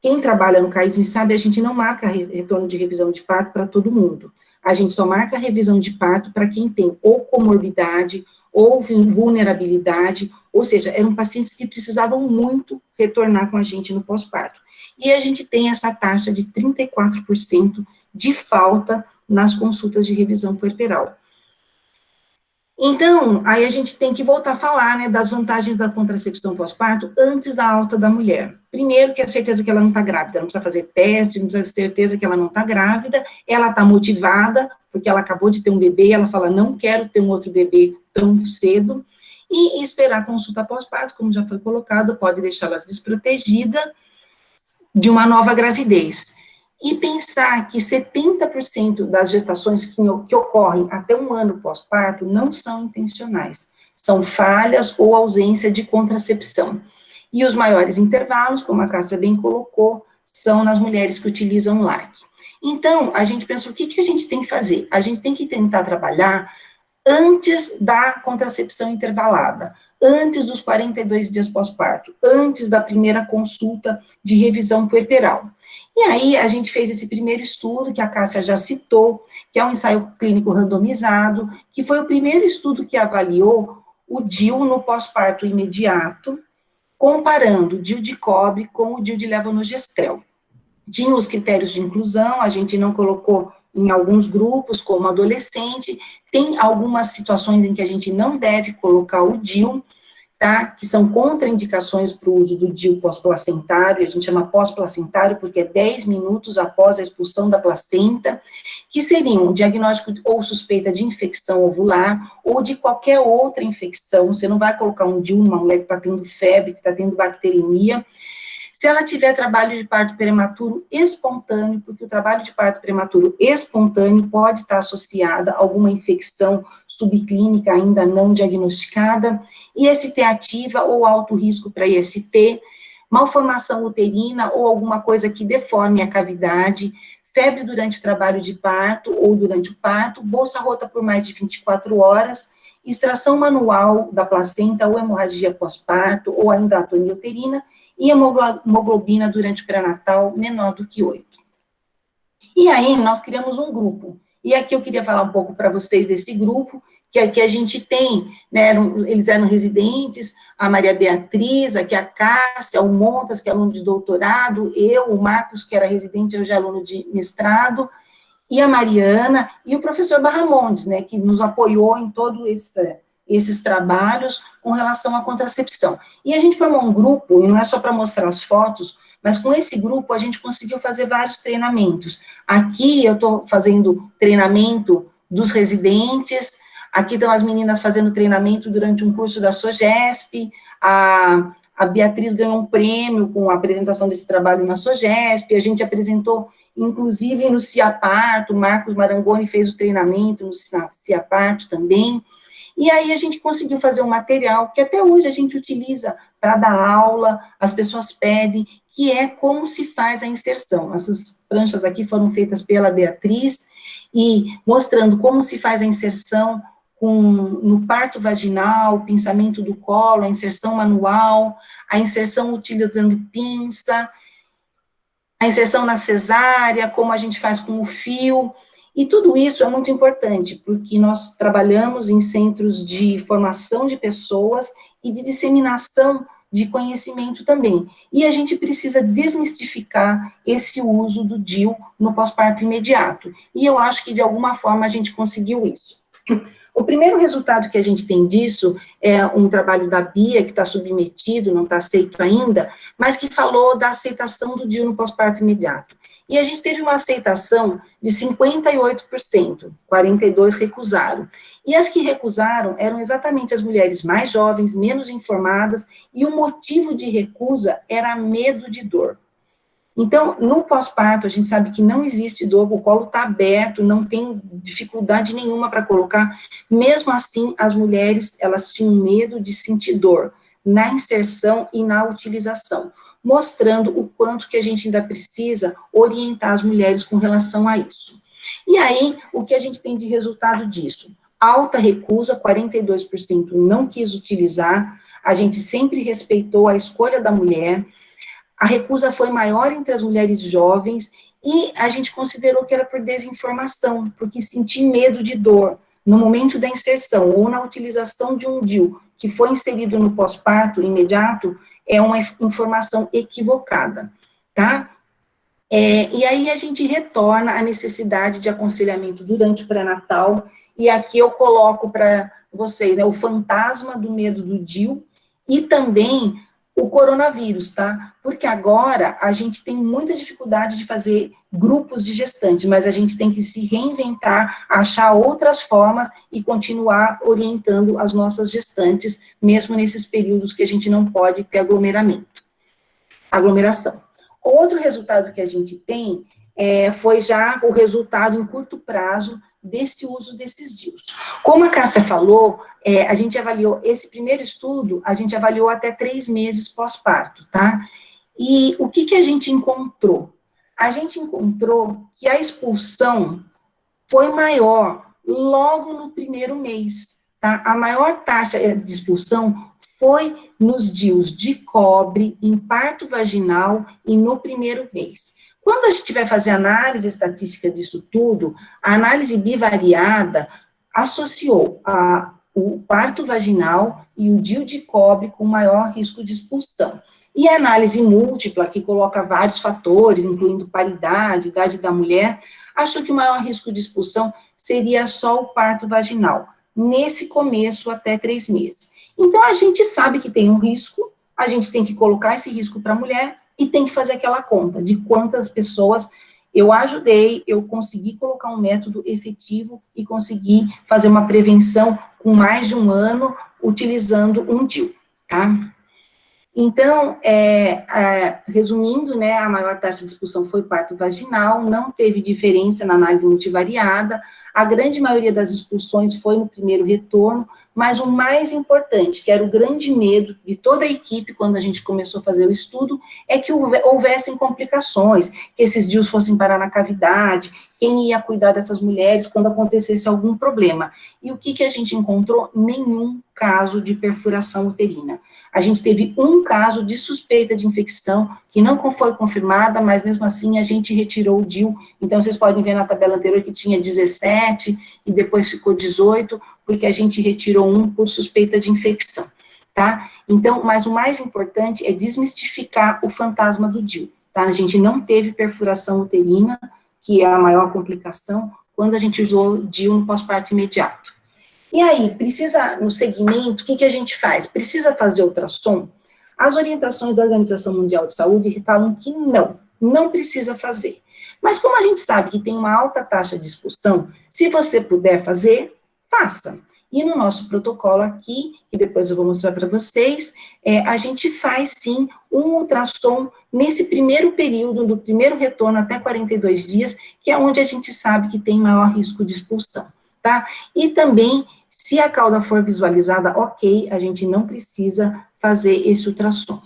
quem trabalha no CAISM sabe, a gente não marca retorno de revisão de parto para todo mundo. A gente só marca revisão de parto para quem tem ou comorbidade, ou vulnerabilidade, ou seja, eram pacientes que precisavam muito retornar com a gente no pós-parto. E a gente tem essa taxa de 34% de falta nas consultas de revisão puerperal. Então, aí a gente tem que voltar a falar, né, das vantagens da contracepção pós-parto antes da alta da mulher. Primeiro, que é a certeza que ela não está grávida, não precisa fazer teste, não precisa ter certeza que ela não está grávida, ela está motivada, porque ela acabou de ter um bebê, ela fala, não quero ter um outro bebê tão cedo, e esperar a consulta pós-parto, como já foi colocado, pode deixá-las desprotegidas de uma nova gravidez. E pensar que 70% das gestações que ocorrem até um ano pós-parto não são intencionais, são falhas ou ausência de contracepção. E os maiores intervalos, como a Cássia bem colocou, são nas mulheres que utilizam LARC. Então, a gente pensou, o que a gente tem que fazer? A gente tem que tentar trabalhar antes da contracepção intervalada, antes dos 42 dias pós-parto, antes da primeira consulta de revisão puerperal. E aí, a gente fez esse primeiro estudo, que a Cássia já citou, que é um ensaio clínico randomizado, que foi o primeiro estudo que avaliou o DIU no pós-parto imediato, comparando o DIU de cobre com o DIU de levonorgestrel. Tinha os critérios de inclusão, a gente não colocou em alguns grupos, como adolescente, tem algumas situações em que a gente não deve colocar o DIU, tá? Que são contraindicações para o uso do DIU pós-placentário, a gente chama pós-placentário porque é 10 minutos após a expulsão da placenta, que seriam um diagnóstico ou suspeita de infecção ovular, ou de qualquer outra infecção, você não vai colocar um DIU numa mulher que está tendo febre, que está tendo bacteremia, se ela tiver trabalho de parto prematuro espontâneo, porque o trabalho de parto prematuro espontâneo pode estar associada a alguma infecção subclínica ainda não diagnosticada, IST ativa ou alto risco para IST, malformação uterina ou alguma coisa que deforme a cavidade, febre durante o trabalho de parto ou durante o parto, bolsa rota por mais de 24 horas, extração manual da placenta ou hemorragia pós-parto ou ainda atonia uterina, e hemoglobina durante o pré-natal menor do que 8. E aí, nós criamos um grupo, E aqui eu queria falar um pouco para vocês desse grupo, que aqui a gente tem, né, eles eram residentes, a Maria Beatriz, aqui a Cássia, o Montas, que é aluno de doutorado, eu, o Marcos, que era residente, hoje é aluno de mestrado, e a Mariana, e o professor Barramondes, né, que nos apoiou em todos esses trabalhos com relação à contracepção. E a gente formou um grupo, e não é só para mostrar as fotos, mas com esse grupo a gente conseguiu fazer vários treinamentos. Aqui eu estou fazendo treinamento dos residentes, aqui estão as meninas fazendo treinamento durante um curso da SOGESP, a Beatriz ganhou um prêmio com a apresentação desse trabalho na SOGESP, a gente apresentou, inclusive, no CIAPARTO, o Marcos Marangoni fez o treinamento no CIAPARTO também, e aí a gente conseguiu fazer um material que até hoje a gente utiliza para dar aula, as pessoas pedem, que é como se faz a inserção. Essas pranchas aqui foram feitas pela Beatriz, e mostrando como se faz a inserção no parto vaginal, o pinçamento do colo, a inserção manual, a inserção utilizando pinça, a inserção na cesárea, como a gente faz com o fio, e tudo isso é muito importante, porque nós trabalhamos em centros de formação de pessoas e de disseminação de conhecimento também. E a gente precisa desmistificar esse uso do DIU no pós-parto imediato. E eu acho que, de alguma forma, a gente conseguiu isso. O primeiro resultado que a gente tem disso é um trabalho da Bia, que está submetido, não está aceito ainda, mas que falou da aceitação do DIU no pós-parto imediato. E a gente teve uma aceitação de 58%, 42% recusaram. E as que recusaram eram exatamente as mulheres mais jovens, menos informadas, e o motivo de recusa era medo de dor. Então, no pós-parto, a gente sabe que não existe dor, o colo está aberto, não tem dificuldade nenhuma para colocar. Mesmo assim, as mulheres, elas tinham medo de sentir dor na inserção e na utilização, mostrando o quanto que a gente ainda precisa orientar as mulheres com relação a isso. E aí, o que a gente tem de resultado disso? Alta recusa, 42% não quis utilizar, a gente sempre respeitou a escolha da mulher, a recusa foi maior entre as mulheres jovens, e a gente considerou que era por desinformação, porque sentir medo de dor no momento da inserção, ou na utilização de um DIU, que foi inserido no pós-parto imediato, é uma informação equivocada, tá? E aí a gente retorna à necessidade de aconselhamento durante o pré-natal, e aqui eu coloco para vocês, né, o fantasma do medo do DIU, e também o coronavírus, tá? Porque agora a gente tem muita dificuldade de fazer grupos de gestantes, mas a gente tem que se reinventar, achar outras formas e continuar orientando as nossas gestantes, mesmo nesses períodos que a gente não pode ter aglomeração. Outro resultado que a gente tem foi já o resultado em curto prazo desse uso desses DIUs. Como a Cássia falou, a gente avaliou, esse primeiro estudo, a gente avaliou até 3 meses pós-parto, tá? E o que a gente encontrou? A gente encontrou que a expulsão foi maior logo no primeiro mês, tá? A maior taxa de expulsão foi nos DIUs de cobre, em parto vaginal e no primeiro mês. Quando a gente vai fazer análise estatística disso tudo, a análise bivariada associou o parto vaginal e o DIU de cobre com maior risco de expulsão. E a análise múltipla, que coloca vários fatores, incluindo paridade, idade da mulher, achou que o maior risco de expulsão seria só o parto vaginal, nesse começo até 3 meses. Então, a gente sabe que tem um risco, a gente tem que colocar esse risco para a mulher e tem que fazer aquela conta de quantas pessoas eu ajudei, eu consegui colocar um método efetivo e consegui fazer uma prevenção com mais de 1 ano utilizando um DIU, tá? Então, resumindo, né, a maior taxa de expulsão foi parto vaginal, não teve diferença na análise multivariada, a grande maioria das expulsões foi no primeiro retorno, mas o mais importante, que era o grande medo de toda a equipe quando a gente começou a fazer o estudo, é que houvessem complicações, que esses DIUs fossem parar na cavidade, quem ia cuidar dessas mulheres quando acontecesse algum problema. E o que a gente encontrou? Nenhum caso de perfuração uterina. A gente teve um caso de suspeita de infecção, que não foi confirmada, mas mesmo assim a gente retirou o DIU. Então, vocês podem ver na tabela anterior que tinha 17 e depois ficou 18, porque a gente retirou um por suspeita de infecção, tá? Então, mas o mais importante é desmistificar o fantasma do DIU, tá? A gente não teve perfuração uterina, que é a maior complicação, quando a gente usou DIU no pós-parto imediato. E aí, precisa, no segmento, o que a gente faz? Precisa fazer ultrassom? As orientações da Organização Mundial de Saúde falam que não precisa fazer. Mas como a gente sabe que tem uma alta taxa de expulsão, se você puder fazer, faça. E no nosso protocolo aqui, que depois eu vou mostrar para vocês, a gente faz sim um ultrassom nesse primeiro período, do primeiro retorno até 42 dias, que é onde a gente sabe que tem maior risco de expulsão, tá? E também, se a cauda for visualizada, ok, a gente não precisa fazer esse ultrassom.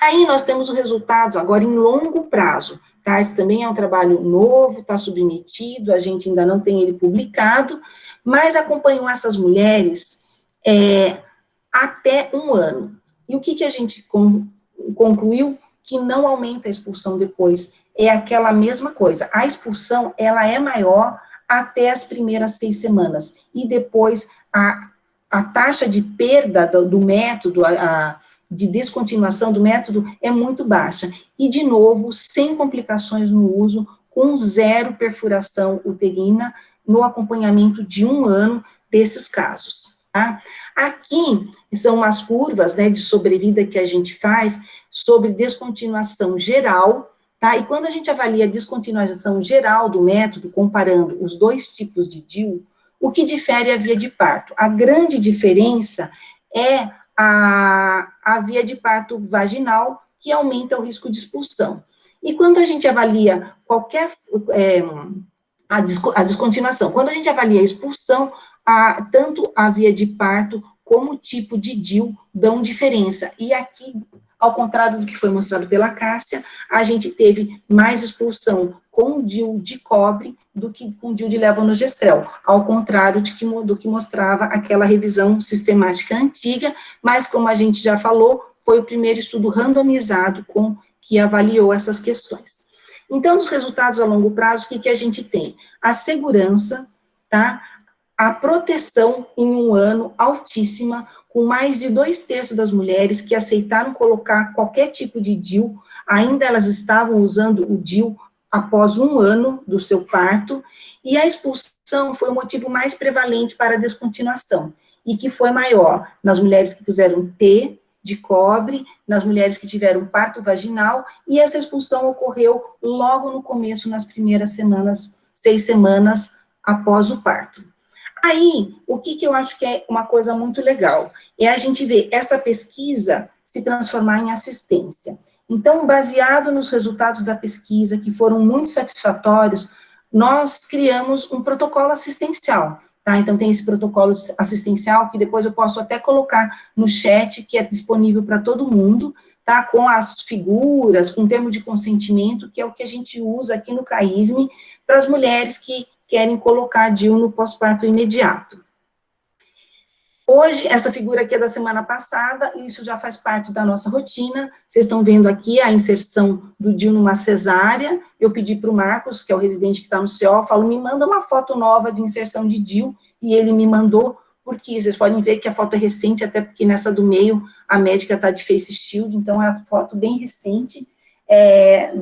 Aí nós temos os resultados agora em longo prazo, tá? Esse também é um trabalho novo, está submetido, a gente ainda não tem ele publicado, mas acompanhou essas mulheres até 1 ano. E o que a gente concluiu? Que não aumenta a expulsão depois, é aquela mesma coisa. A expulsão, ela é maior até as primeiras 6 semanas, e depois a taxa de perda do método, de descontinuação do método é muito baixa, e de novo, sem complicações no uso, com 0 perfuração uterina, no acompanhamento de 1 ano desses casos, tá? Aqui são umas curvas, né, de sobrevida que a gente faz sobre descontinuação geral, tá? E quando a gente avalia a descontinuação geral do método, comparando os 2 tipos de DIU, o que difere é a via de parto? A grande diferença é a via de parto vaginal, que aumenta o risco de expulsão. E quando a gente avalia qualquer, a descontinuação, quando a gente avalia a expulsão, tanto a via de parto como o tipo de DIU dão diferença. E aqui, ao contrário do que foi mostrado pela Cássia, a gente teve mais expulsão com DIU de cobre do que com DIU de levonorgestrel, ao contrário do que mostrava aquela revisão sistemática antiga, mas como a gente já falou, foi o primeiro estudo randomizado que avaliou essas questões. Então, dos resultados a longo prazo, o que a gente tem? A segurança, tá? A proteção em 1 ano altíssima, com mais de 2/3 das mulheres que aceitaram colocar qualquer tipo de DIU, ainda elas estavam usando o DIU após 1 ano do seu parto, e a expulsão foi o motivo mais prevalente para a descontinuação, e que foi maior nas mulheres que puseram T de cobre, nas mulheres que tiveram parto vaginal, e essa expulsão ocorreu logo no começo, nas primeiras semanas, 6 semanas após o parto. Aí, o que eu acho que é uma coisa muito legal, é a gente ver essa pesquisa se transformar em assistência. Então, baseado nos resultados da pesquisa, que foram muito satisfatórios, nós criamos um protocolo assistencial, tá? Então, tem esse protocolo assistencial, que depois eu posso até colocar no chat, que é disponível para todo mundo, tá? Com as figuras, com o termo de consentimento, que é o que a gente usa aqui no CAISM, para as mulheres que querem colocar DIU no pós-parto imediato. Hoje, essa figura aqui é da semana passada, e isso já faz parte da nossa rotina. Vocês estão vendo aqui a inserção do DIU numa cesárea. Eu pedi para o Marcos, que é o residente que está no CO, falo, me manda uma foto nova de inserção de DIU, e ele me mandou, porque vocês podem ver que a foto é recente, até porque nessa do meio, a médica está de face shield, então é uma foto bem recente,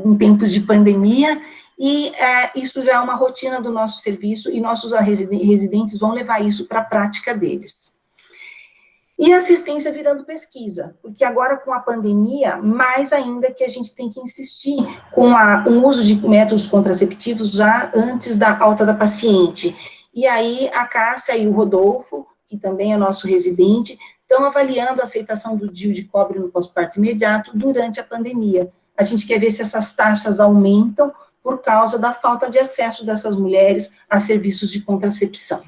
em tempos de pandemia, e isso já é uma rotina do nosso serviço, e nossos residentes vão levar isso para a prática deles. E assistência virando pesquisa, porque agora com a pandemia, mais ainda que a gente tem que insistir com o uso de métodos contraceptivos já antes da alta da paciente. E aí a Cássia e o Rodolfo, que também é nosso residente, estão avaliando a aceitação do DIU de cobre no pós-parto imediato durante a pandemia. A gente quer ver se essas taxas aumentam por causa da falta de acesso dessas mulheres a serviços de contracepção.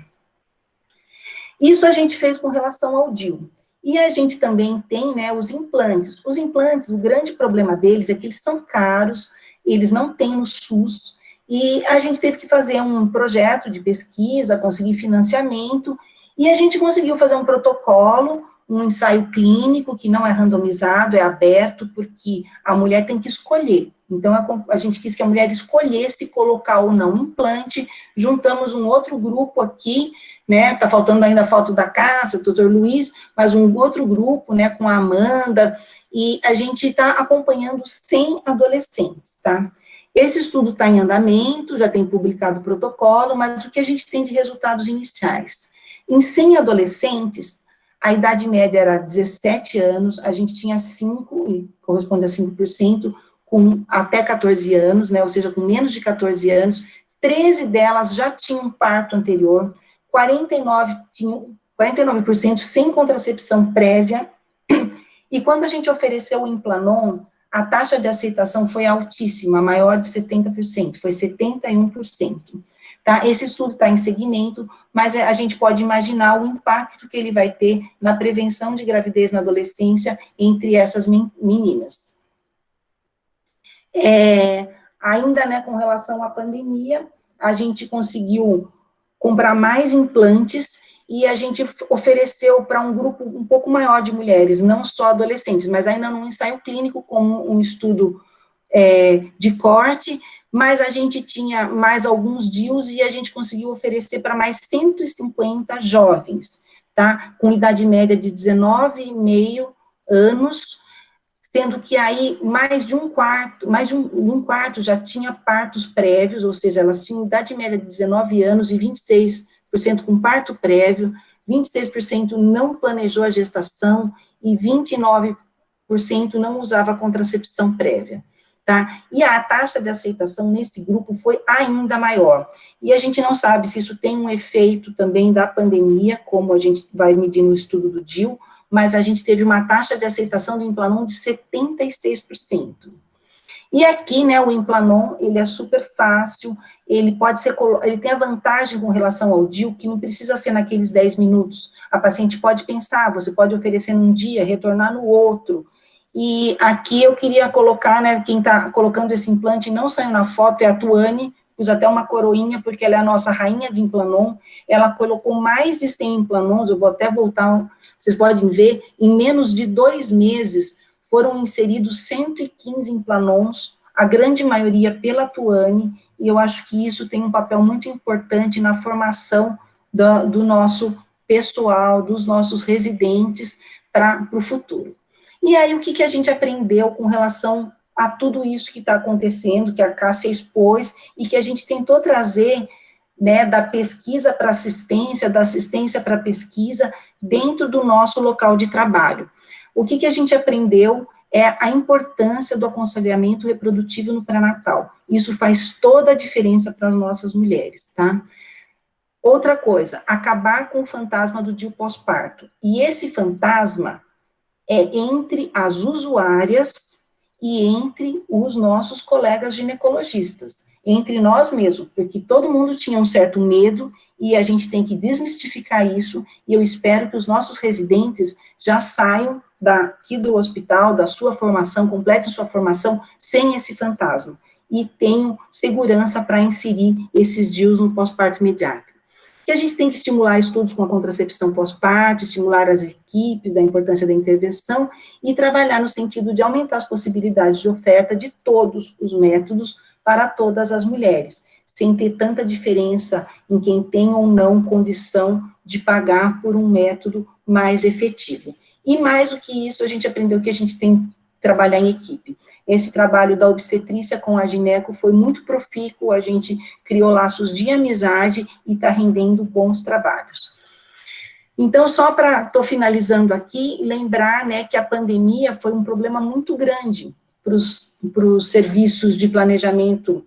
Isso a gente fez com relação ao DIU. E a gente também tem, né, os implantes. Os implantes, o grande problema deles é que eles são caros, eles não têm no SUS, e a gente teve que fazer um projeto de pesquisa, conseguir financiamento, E a gente conseguiu fazer um protocolo, um ensaio clínico, que não é randomizado, é aberto, porque a mulher tem que escolher. Então, a gente quis que a mulher escolhesse colocar ou não implante, juntamos um outro grupo aqui, né, tá faltando ainda a foto da casa, doutor Luiz, mas um outro grupo, né, com a Amanda, e a gente está acompanhando 100 adolescentes, tá? Esse estudo está em andamento, já tem publicado o protocolo, mas o que a gente tem de resultados iniciais? Em 100 adolescentes, a idade média era 17 anos, a gente tinha 5, e corresponde a 5%, com até 14 anos, né, ou seja, com menos de 14 anos, 13 delas já tinham parto anterior, 49% sem contracepção prévia, e quando a gente ofereceu o Implanon, a taxa de aceitação foi altíssima, maior de 70%, foi 71%. Tá? Esse estudo está em segmento, mas a gente pode imaginar o impacto que ele vai ter na prevenção de gravidez na adolescência entre essas meninas. Ainda, né, com relação à pandemia, a gente conseguiu comprar mais implantes e a gente ofereceu para um grupo um pouco maior de mulheres, não só adolescentes, mas ainda num ensaio clínico, como um estudo de corte, mas a gente tinha mais alguns DIUs e a gente conseguiu oferecer para mais 150 jovens, tá? Com idade média de 19,5 anos, sendo que aí mais de um quarto já tinha partos prévios, ou seja, elas tinham idade média de 19 anos e 26% com parto prévio, 26% não planejou a gestação e 29% não usava contracepção prévia. Tá? E a taxa de aceitação nesse grupo foi ainda maior. E a gente não sabe se isso tem um efeito também da pandemia, como a gente vai medir no estudo do DIU, mas a gente teve uma taxa de aceitação do Implanon de 76%. E aqui, né, o Implanon, ele é super fácil, ele tem a vantagem com relação ao DIU, que não precisa ser naqueles 10 minutos. A paciente pode pensar, você pode oferecer num dia, retornar no outro. E aqui eu queria colocar, né, quem está colocando esse implante, não saiu na foto, é a Tuane, pus até uma coroinha, porque ela é a nossa rainha de Implanon, ela colocou mais de 100 Implanons, eu vou até voltar, vocês podem ver, em menos de 2 meses, foram inseridos 115 Implanons, a grande maioria pela Tuane, e eu acho que isso tem um papel muito importante na formação do nosso pessoal, dos nossos residentes, para o futuro. E aí, o que a gente aprendeu com relação a tudo isso que está acontecendo, que a Cássia expôs, e que a gente tentou trazer, né, da pesquisa para assistência, da assistência para pesquisa, dentro do nosso local de trabalho. O que a gente aprendeu é a importância do aconselhamento reprodutivo no pré-natal. Isso faz toda a diferença para as nossas mulheres, tá? Outra coisa, acabar com o fantasma do DIU pós-parto. E esse fantasma é entre as usuárias e entre os nossos colegas ginecologistas, entre nós mesmos, porque todo mundo tinha um certo medo e a gente tem que desmistificar isso, e eu espero que os nossos residentes já saiam daqui do hospital, da sua formação, completem sua formação sem esse fantasma, e tenham segurança para inserir esses DIUs no pós-parto imediato. Que a gente tem que estimular estudos com a contracepção pós-parto, estimular as equipes da importância da intervenção e trabalhar no sentido de aumentar as possibilidades de oferta de todos os métodos para todas as mulheres, sem ter tanta diferença em quem tem ou não condição de pagar por um método mais efetivo. E mais do que isso, a gente aprendeu que a gente tem que trabalhar em equipe. Esse trabalho da obstetrícia com a gineco foi muito profícuo, a gente criou laços de amizade e está rendendo bons trabalhos. Então, só para, estou finalizando aqui, lembrar, né, que a pandemia foi um problema muito grande para os serviços de planejamento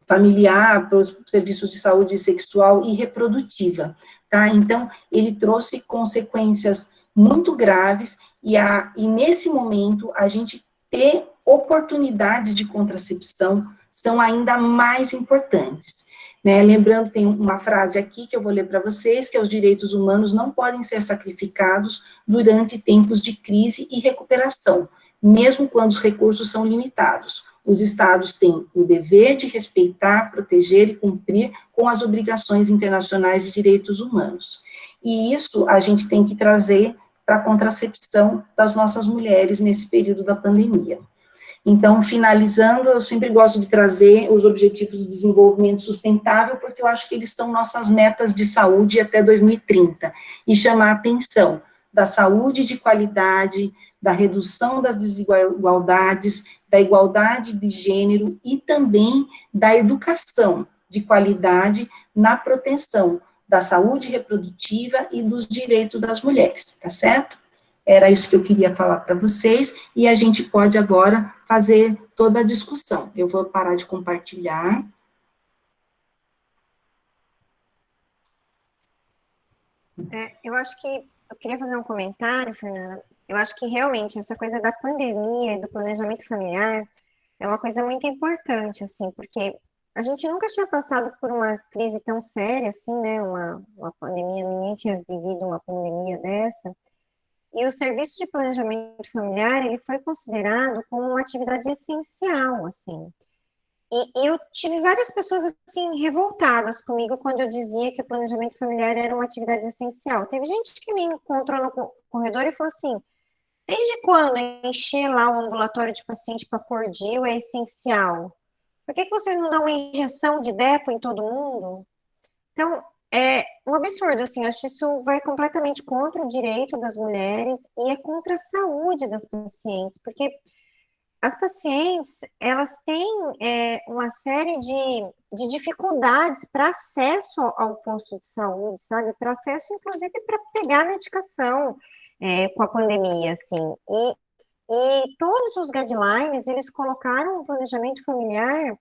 familiar, para os serviços de saúde sexual e reprodutiva, tá? Então, ele trouxe consequências muito graves, e nesse momento, a gente ter oportunidades de contracepção são ainda mais importantes, né? Lembrando, tem uma frase aqui que eu vou ler para vocês, que os direitos humanos não podem ser sacrificados durante tempos de crise e recuperação, mesmo quando os recursos são limitados. os estados têm o dever de respeitar, proteger e cumprir com as obrigações internacionais de direitos humanos. E isso a gente tem que trazer para a contracepção das nossas mulheres nesse período da pandemia. Então, finalizando, eu sempre gosto de trazer os Objetivos do Desenvolvimento Sustentável, porque eu acho que eles são nossas metas de saúde até 2030, e chamar a atenção da saúde de qualidade, da redução das desigualdades, da igualdade de gênero e também da educação de qualidade na proteção da saúde reprodutiva e dos direitos das mulheres, tá certo? Era isso que eu queria falar para vocês, e a gente pode agora fazer toda a discussão. Eu vou parar de compartilhar. Eu acho que eu queria fazer um comentário, Fernanda. Eu acho que realmente essa coisa da pandemia e do planejamento familiar é uma coisa muito importante, assim, porque a gente nunca tinha passado por uma crise tão séria, assim, né? Uma pandemia, ninguém tinha vivido uma pandemia dessa. E o serviço de planejamento familiar, ele foi considerado como uma atividade essencial, assim. E eu tive várias pessoas, assim, revoltadas comigo quando eu dizia que o planejamento familiar era uma atividade essencial. Teve gente que me encontrou no corredor e falou assim, desde quando encher lá o ambulatório de paciente para pôr DIU é essencial? Por que vocês não dão uma injeção de depo em todo mundo? Então, é um absurdo, assim, acho que isso vai completamente contra o direito das mulheres e é contra a saúde das pacientes, porque as pacientes, elas têm uma série de dificuldades para acesso ao posto de saúde, sabe? Para acesso, inclusive, para pegar a medicação com a pandemia, assim. E todos os guidelines, eles colocaram o planejamento familiar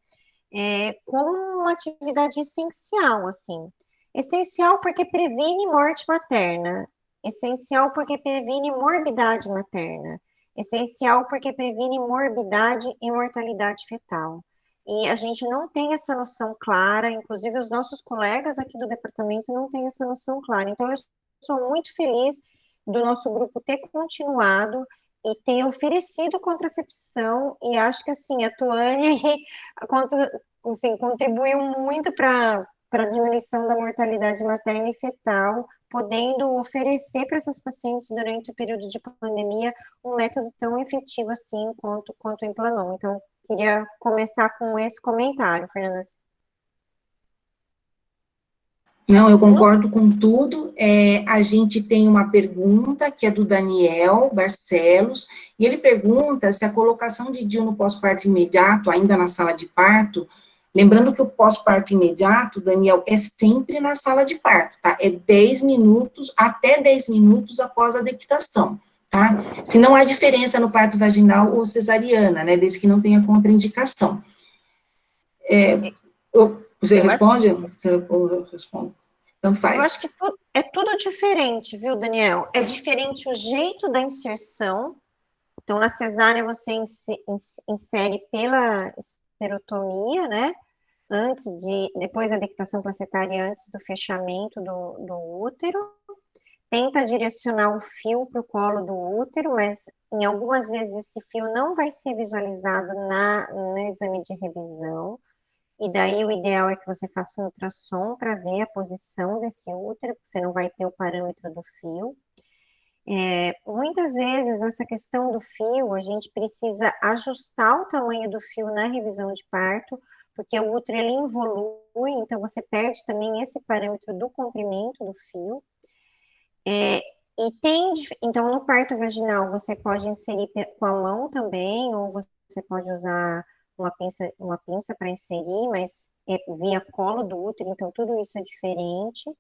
como uma atividade essencial, assim. Essencial porque previne morte materna. Essencial porque previne morbidade materna. Essencial porque previne morbidade e mortalidade fetal. E a gente não tem essa noção clara, inclusive os nossos colegas aqui do departamento não têm essa noção clara. Então, eu sou muito feliz do nosso grupo ter continuado e ter oferecido contracepção, e acho que, assim, a Tuane assim, contribuiu muito para a diminuição da mortalidade materna e fetal, podendo oferecer para essas pacientes durante o período de pandemia um método tão efetivo assim quanto o Implanon. Então, queria começar com esse comentário, Fernanda. Não, eu concordo com tudo. A gente tem uma pergunta que é do Daniel Barcelos, e ele pergunta se a colocação de DIU no pós-parto imediato, ainda na sala de parto, lembrando que o pós-parto imediato, Daniel, é sempre na sala de parto, tá? É 10 minutos, até 10 minutos após a dectação, tá? Se não há diferença no parto vaginal ou cesariana, né, desde que não tenha contraindicação. Você responde? Eu respondo. Tanto faz. Eu acho que é tudo diferente, viu, Daniel? É diferente o jeito da inserção. Então, na cesárea, você insere pela esterotomia, né? Depois da dectação placentária, antes do fechamento do útero. Tenta direcionar o fio para o colo do útero, mas em algumas vezes esse fio não vai ser visualizado no exame de revisão. E daí o ideal é que você faça um ultrassom para ver a posição desse útero, porque você não vai ter o parâmetro do fio. Muitas vezes essa questão do fio, a gente precisa ajustar o tamanho do fio na revisão de parto, porque o útero ele involui, então você perde também esse parâmetro do comprimento do fio. Então no parto vaginal você pode inserir com a mão também, ou você pode usar uma pinça para inserir, mas é via colo do útero, então tudo isso é diferente.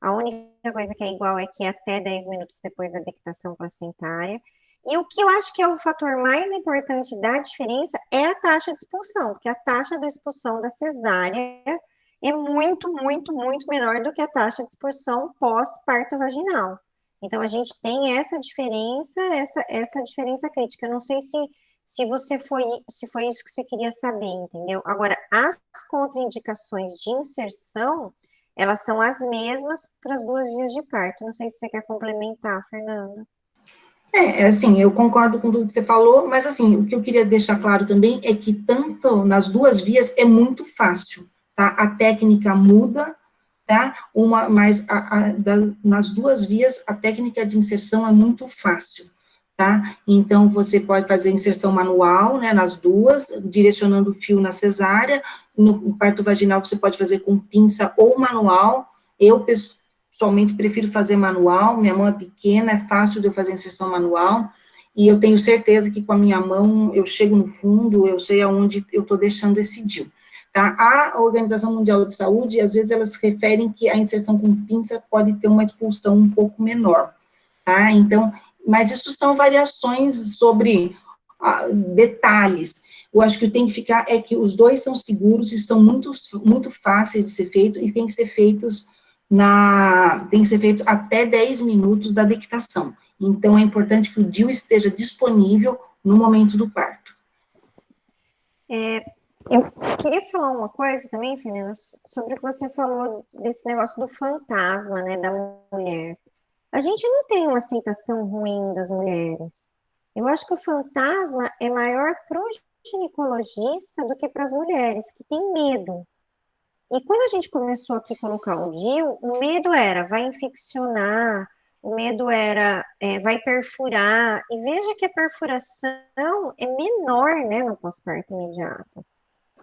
A única coisa que é igual é que é até 10 minutos depois da dectação placentária. E o que eu acho que é o fator mais importante da diferença é a taxa de expulsão, porque a taxa de expulsão da cesárea é muito, muito, muito menor do que a taxa de expulsão pós-parto vaginal. Então, a gente tem essa diferença, essa diferença crítica. Eu não sei se foi isso que você queria saber, entendeu? Agora, as contraindicações de inserção, elas são as mesmas para as duas vias de parto. Não sei se você quer complementar, Fernanda. Assim, eu concordo com tudo que você falou, mas, assim, o que eu queria deixar claro também é que, tanto nas duas vias, é muito fácil, tá? A técnica muda, tá? Mas nas duas vias, a técnica de inserção é muito fácil, tá? Então, você pode fazer inserção manual, né, nas duas, direcionando o fio na cesárea. No parto vaginal, você pode fazer com pinça ou manual. Eu, pessoalmente, prefiro fazer manual, minha mão é pequena, é fácil de eu fazer inserção manual, e eu tenho certeza que com a minha mão eu chego no fundo, eu sei aonde eu estou deixando esse DIU. Tá? A Organização Mundial de Saúde, às vezes, elas referem que a inserção com pinça pode ter uma expulsão um pouco menor, tá? Então, mas isso são variações sobre detalhes. Eu acho que tem que ficar, é que os dois são seguros e são muito fáceis de ser feitos, e tem que ser feitos até 10 minutos da dictação. Então, é importante que o DIU esteja disponível no momento do parto. Eu queria falar uma coisa também, Fernanda, sobre o que você falou desse negócio do fantasma, né, da mulher. A gente não tem uma aceitação ruim das mulheres. Eu acho que o fantasma é maior para o ginecologista do que para as mulheres, que têm medo. E quando a gente começou aqui a colocar o DIU, o medo era, vai infeccionar, o medo era, vai perfurar. E veja que a perfuração é menor, né, no pós-parto imediato.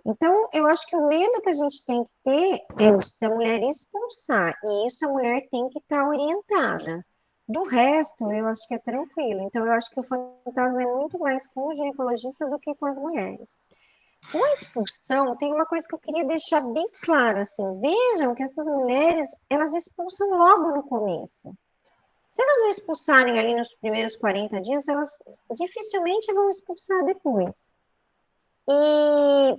Então, eu acho que o medo que a gente tem que ter é o da mulher expulsar, e isso a mulher tem que estar orientada. Do resto, eu acho que é tranquilo. Então, eu acho que o fantasma é muito mais com o ginecologista do que com as mulheres. Com a expulsão, tem uma coisa que eu queria deixar bem claro, assim, vejam que essas mulheres, elas expulsam logo no começo. Se elas não expulsarem ali nos primeiros 40 dias, elas dificilmente vão expulsar depois. E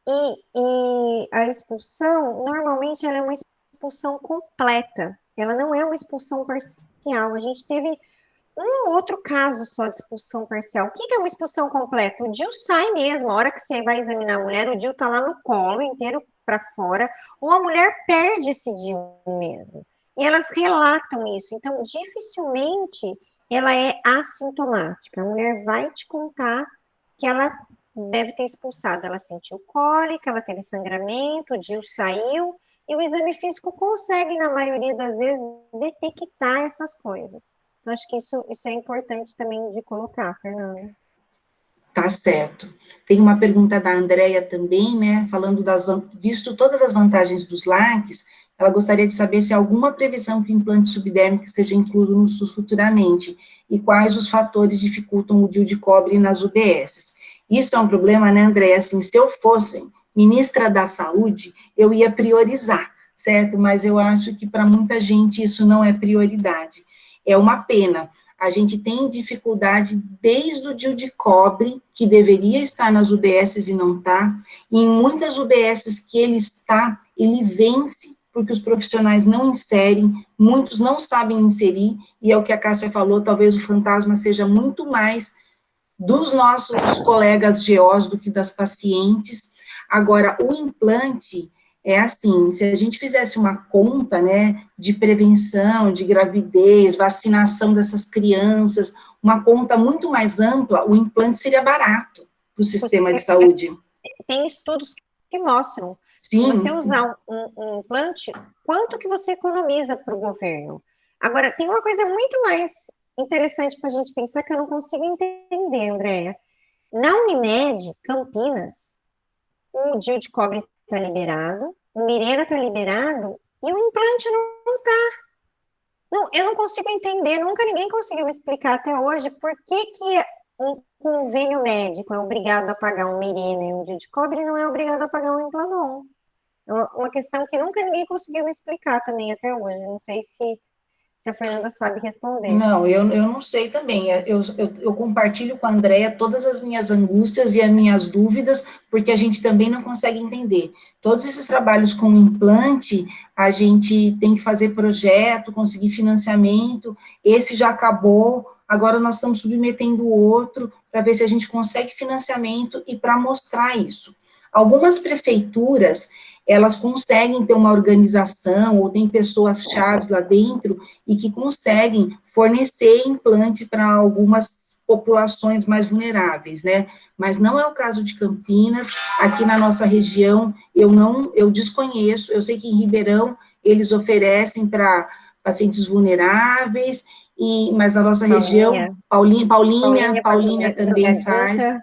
e a expulsão, normalmente, ela é uma expulsão completa. Ela não é uma expulsão parcial. A gente teve um outro caso só de expulsão parcial. O que é uma expulsão completa? O DIU sai mesmo. A hora que você vai examinar a mulher, o DIU está lá no colo, inteiro para fora, ou a mulher perde esse DIU mesmo. E elas relatam isso. Então, dificilmente ela é assintomática. A mulher vai te contar que ela deve ter expulsado. Ela sentiu cólica, ela teve sangramento, o DIU saiu, e o exame físico consegue, na maioria das vezes, detectar essas coisas. Então, acho que isso é importante também de colocar, Fernanda. Tá certo. Tem uma pergunta da Andrea também, né, falando visto todas as vantagens dos LACs, ela gostaria de saber se há alguma previsão que o implante subdérmico seja incluído no SUS futuramente, e quais os fatores dificultam o DIU de cobre nas UBSs. Isso é um problema, né, Andrea? Assim, se eu fosse ministra da Saúde, eu ia priorizar, certo? Mas eu acho que para muita gente isso não é prioridade. É uma pena. A gente tem dificuldade desde o DIU de cobre, que deveria estar nas UBSs e não está, e em muitas UBSs que ele está, ele vence, porque os profissionais não inserem, muitos não sabem inserir, e é o que a Cássia falou, talvez o fantasma seja muito mais dos nossos colegas GOs do que das pacientes. Agora, o implante é assim, se a gente fizesse uma conta, né, de prevenção, de gravidez, vacinação dessas crianças, uma conta muito mais ampla, o implante seria barato para o sistema de saúde. Tem estudos que mostram, Sim. Se você usar um implante, quanto que você economiza para o governo? Agora, tem uma coisa muito mais interessante para a gente pensar que eu não consigo entender, Andréia. Na Unimed, Campinas, o DIU de cobre está liberado, o Mirena está liberado, e o implante não está. Não, eu não consigo entender, nunca ninguém conseguiu me explicar até hoje por que um convênio médico é obrigado a pagar um Mirena e um DIU de cobre e não é obrigado a pagar um Implanon. É uma questão que nunca ninguém conseguiu me explicar também até hoje. Não sei se a Fernanda sabe responder. Não, eu não sei também. Eu compartilho com a Andrea todas as minhas angústias e as minhas dúvidas, porque a gente também não consegue entender. Todos esses trabalhos com implante, a gente tem que fazer projeto, conseguir financiamento, esse já acabou, agora nós estamos submetendo o outro, para ver se a gente consegue financiamento e para mostrar isso. Algumas prefeituras, elas conseguem ter uma organização, ou tem pessoas-chave lá dentro, e que conseguem fornecer implante para algumas populações mais vulneráveis, né? Mas não é o caso de Campinas. Aqui na nossa região, eu desconheço. Eu sei que em Ribeirão eles oferecem para pacientes vulneráveis, mas na nossa região, Paulinha também faz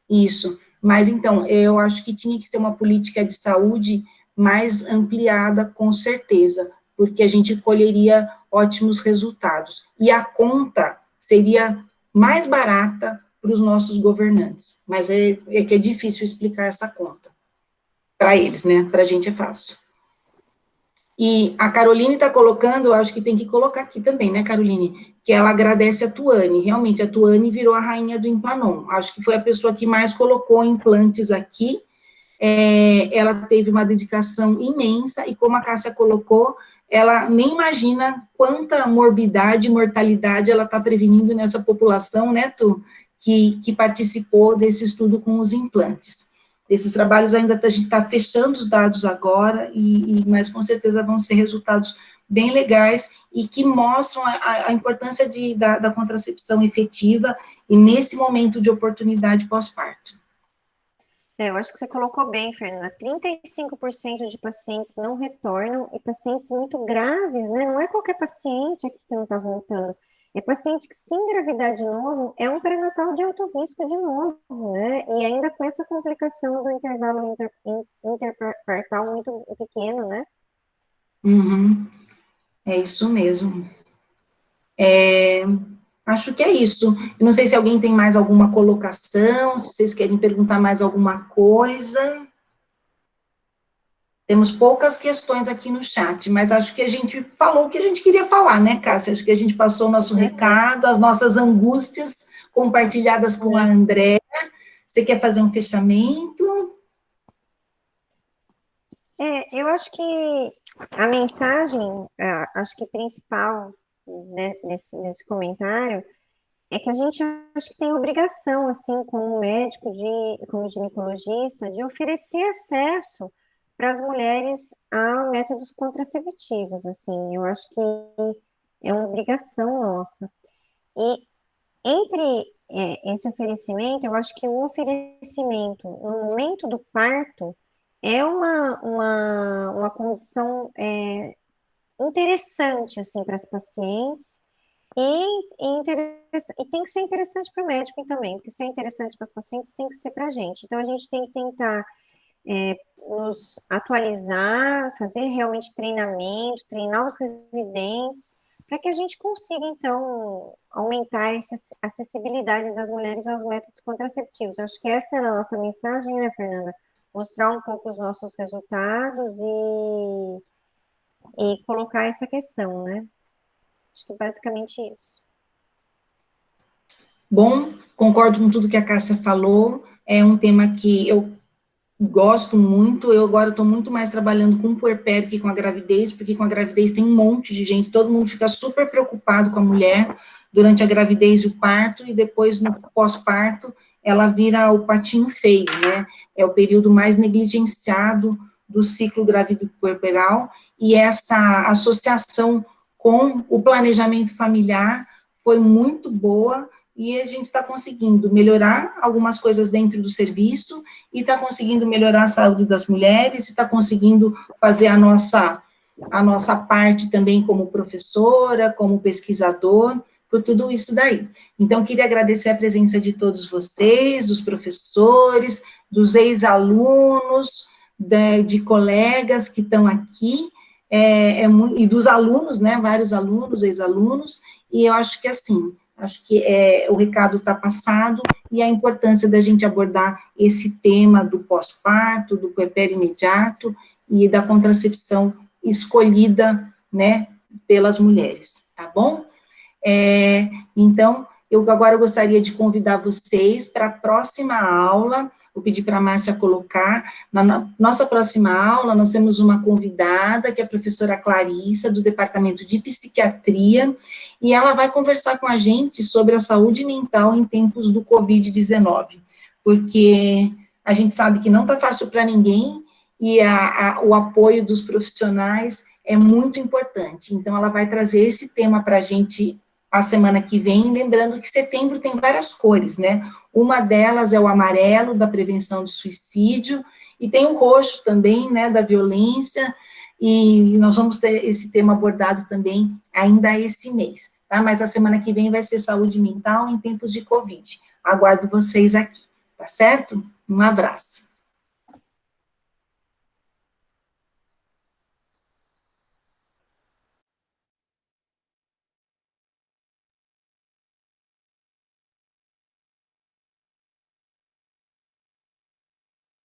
isso. Mas então, eu acho que tinha que ser uma política de saúde mais ampliada, com certeza, porque a gente colheria ótimos resultados. E a conta seria mais barata para os nossos governantes. Mas é que é difícil explicar essa conta para eles, né? Para a gente é fácil. E a Caroline está colocando, eu acho que tem que colocar aqui também, né, Caroline? Que ela agradece a Tuane. Realmente, a Tuane virou a rainha do Implanon. Acho que foi a pessoa que mais colocou implantes aqui. Ela teve uma dedicação imensa, e como a Cássia colocou, ela nem imagina quanta morbidade e mortalidade ela está prevenindo nessa população, né, Tu, que participou desse estudo com os implantes. Esses trabalhos ainda a gente está fechando os dados agora, mas com certeza vão ser resultados bem legais e que mostram a importância da contracepção efetiva e nesse momento de oportunidade pós-parto. Eu acho que você colocou bem, Fernanda. 35% de pacientes não retornam, e pacientes muito graves, né? Não é qualquer paciente aqui que não está voltando. É paciente que, se engravidar de novo, é um pré-natal de alto risco de novo, né? E ainda com essa complicação do intervalo interpartal muito pequeno, né? Uhum. É isso mesmo. Acho que é isso. Eu não sei se alguém tem mais alguma colocação, se vocês querem perguntar mais alguma coisa. Temos poucas questões aqui no chat, mas acho que a gente falou o que a gente queria falar, né, Cássia? Acho que a gente passou o nosso recado, as nossas angústias compartilhadas com a Andréa. Você quer fazer um fechamento? Eu acho que a mensagem, acho que principal, né, nesse comentário, é que a gente acho que tem obrigação, assim, como médico, como ginecologista, de oferecer acesso para as mulheres a métodos contraceptivos, assim, eu acho que é uma obrigação nossa. E entre esse oferecimento, eu acho que o oferecimento no momento do parto é uma condição interessante, assim, para as pacientes, e tem que ser interessante para o médico também, porque se é interessante para os pacientes, tem que ser para a gente. Então, a gente tem que tentar nos atualizar, fazer realmente treinamento, treinar os residentes, para que a gente consiga, então, aumentar essa acessibilidade das mulheres aos métodos contraceptivos. Acho que essa é a nossa mensagem, né, Fernanda? Mostrar um pouco os nossos resultados e colocar essa questão, né? Acho que basicamente isso. Bom, concordo com tudo que a Cássia falou, é um tema que eu gosto muito. Eu agora estou muito mais trabalhando com o puerpério que com a gravidez, porque com a gravidez tem um monte de gente, todo mundo fica super preocupado com a mulher durante a gravidez e o parto, e depois no pós-parto ela vira o patinho feio, né? É o período mais negligenciado do ciclo gravídico puerperal, e essa associação com o planejamento familiar foi muito boa, e a gente está conseguindo melhorar algumas coisas dentro do serviço, e está conseguindo melhorar a saúde das mulheres, e está conseguindo fazer a nossa parte também como professora, como pesquisador, por tudo isso daí. Então, queria agradecer a presença de todos vocês, dos professores, dos ex-alunos, de colegas que estão aqui, e dos alunos, né, vários alunos, ex-alunos, e eu acho que, assim, o recado está passado, e a importância da gente abordar esse tema do pós-parto, do puerpério imediato, e da contracepção escolhida, né, pelas mulheres, tá bom? Então, eu agora gostaria de convidar vocês para a próxima aula. Vou pedir para a Márcia colocar. Na nossa próxima aula, nós temos uma convidada, que é a professora Clarissa, do Departamento de Psiquiatria, e ela vai conversar com a gente sobre a saúde mental em tempos do Covid-19, porque a gente sabe que não está fácil para ninguém, e o apoio dos profissionais é muito importante. Então, ela vai trazer esse tema para a gente a semana que vem, lembrando que setembro tem várias cores, né? Uma delas é o amarelo, da prevenção do suicídio, e tem o roxo também, né, da violência, e nós vamos ter esse tema abordado também ainda esse mês, tá? Mas a semana que vem vai ser saúde mental em tempos de Covid. Aguardo vocês aqui, tá certo? Um abraço.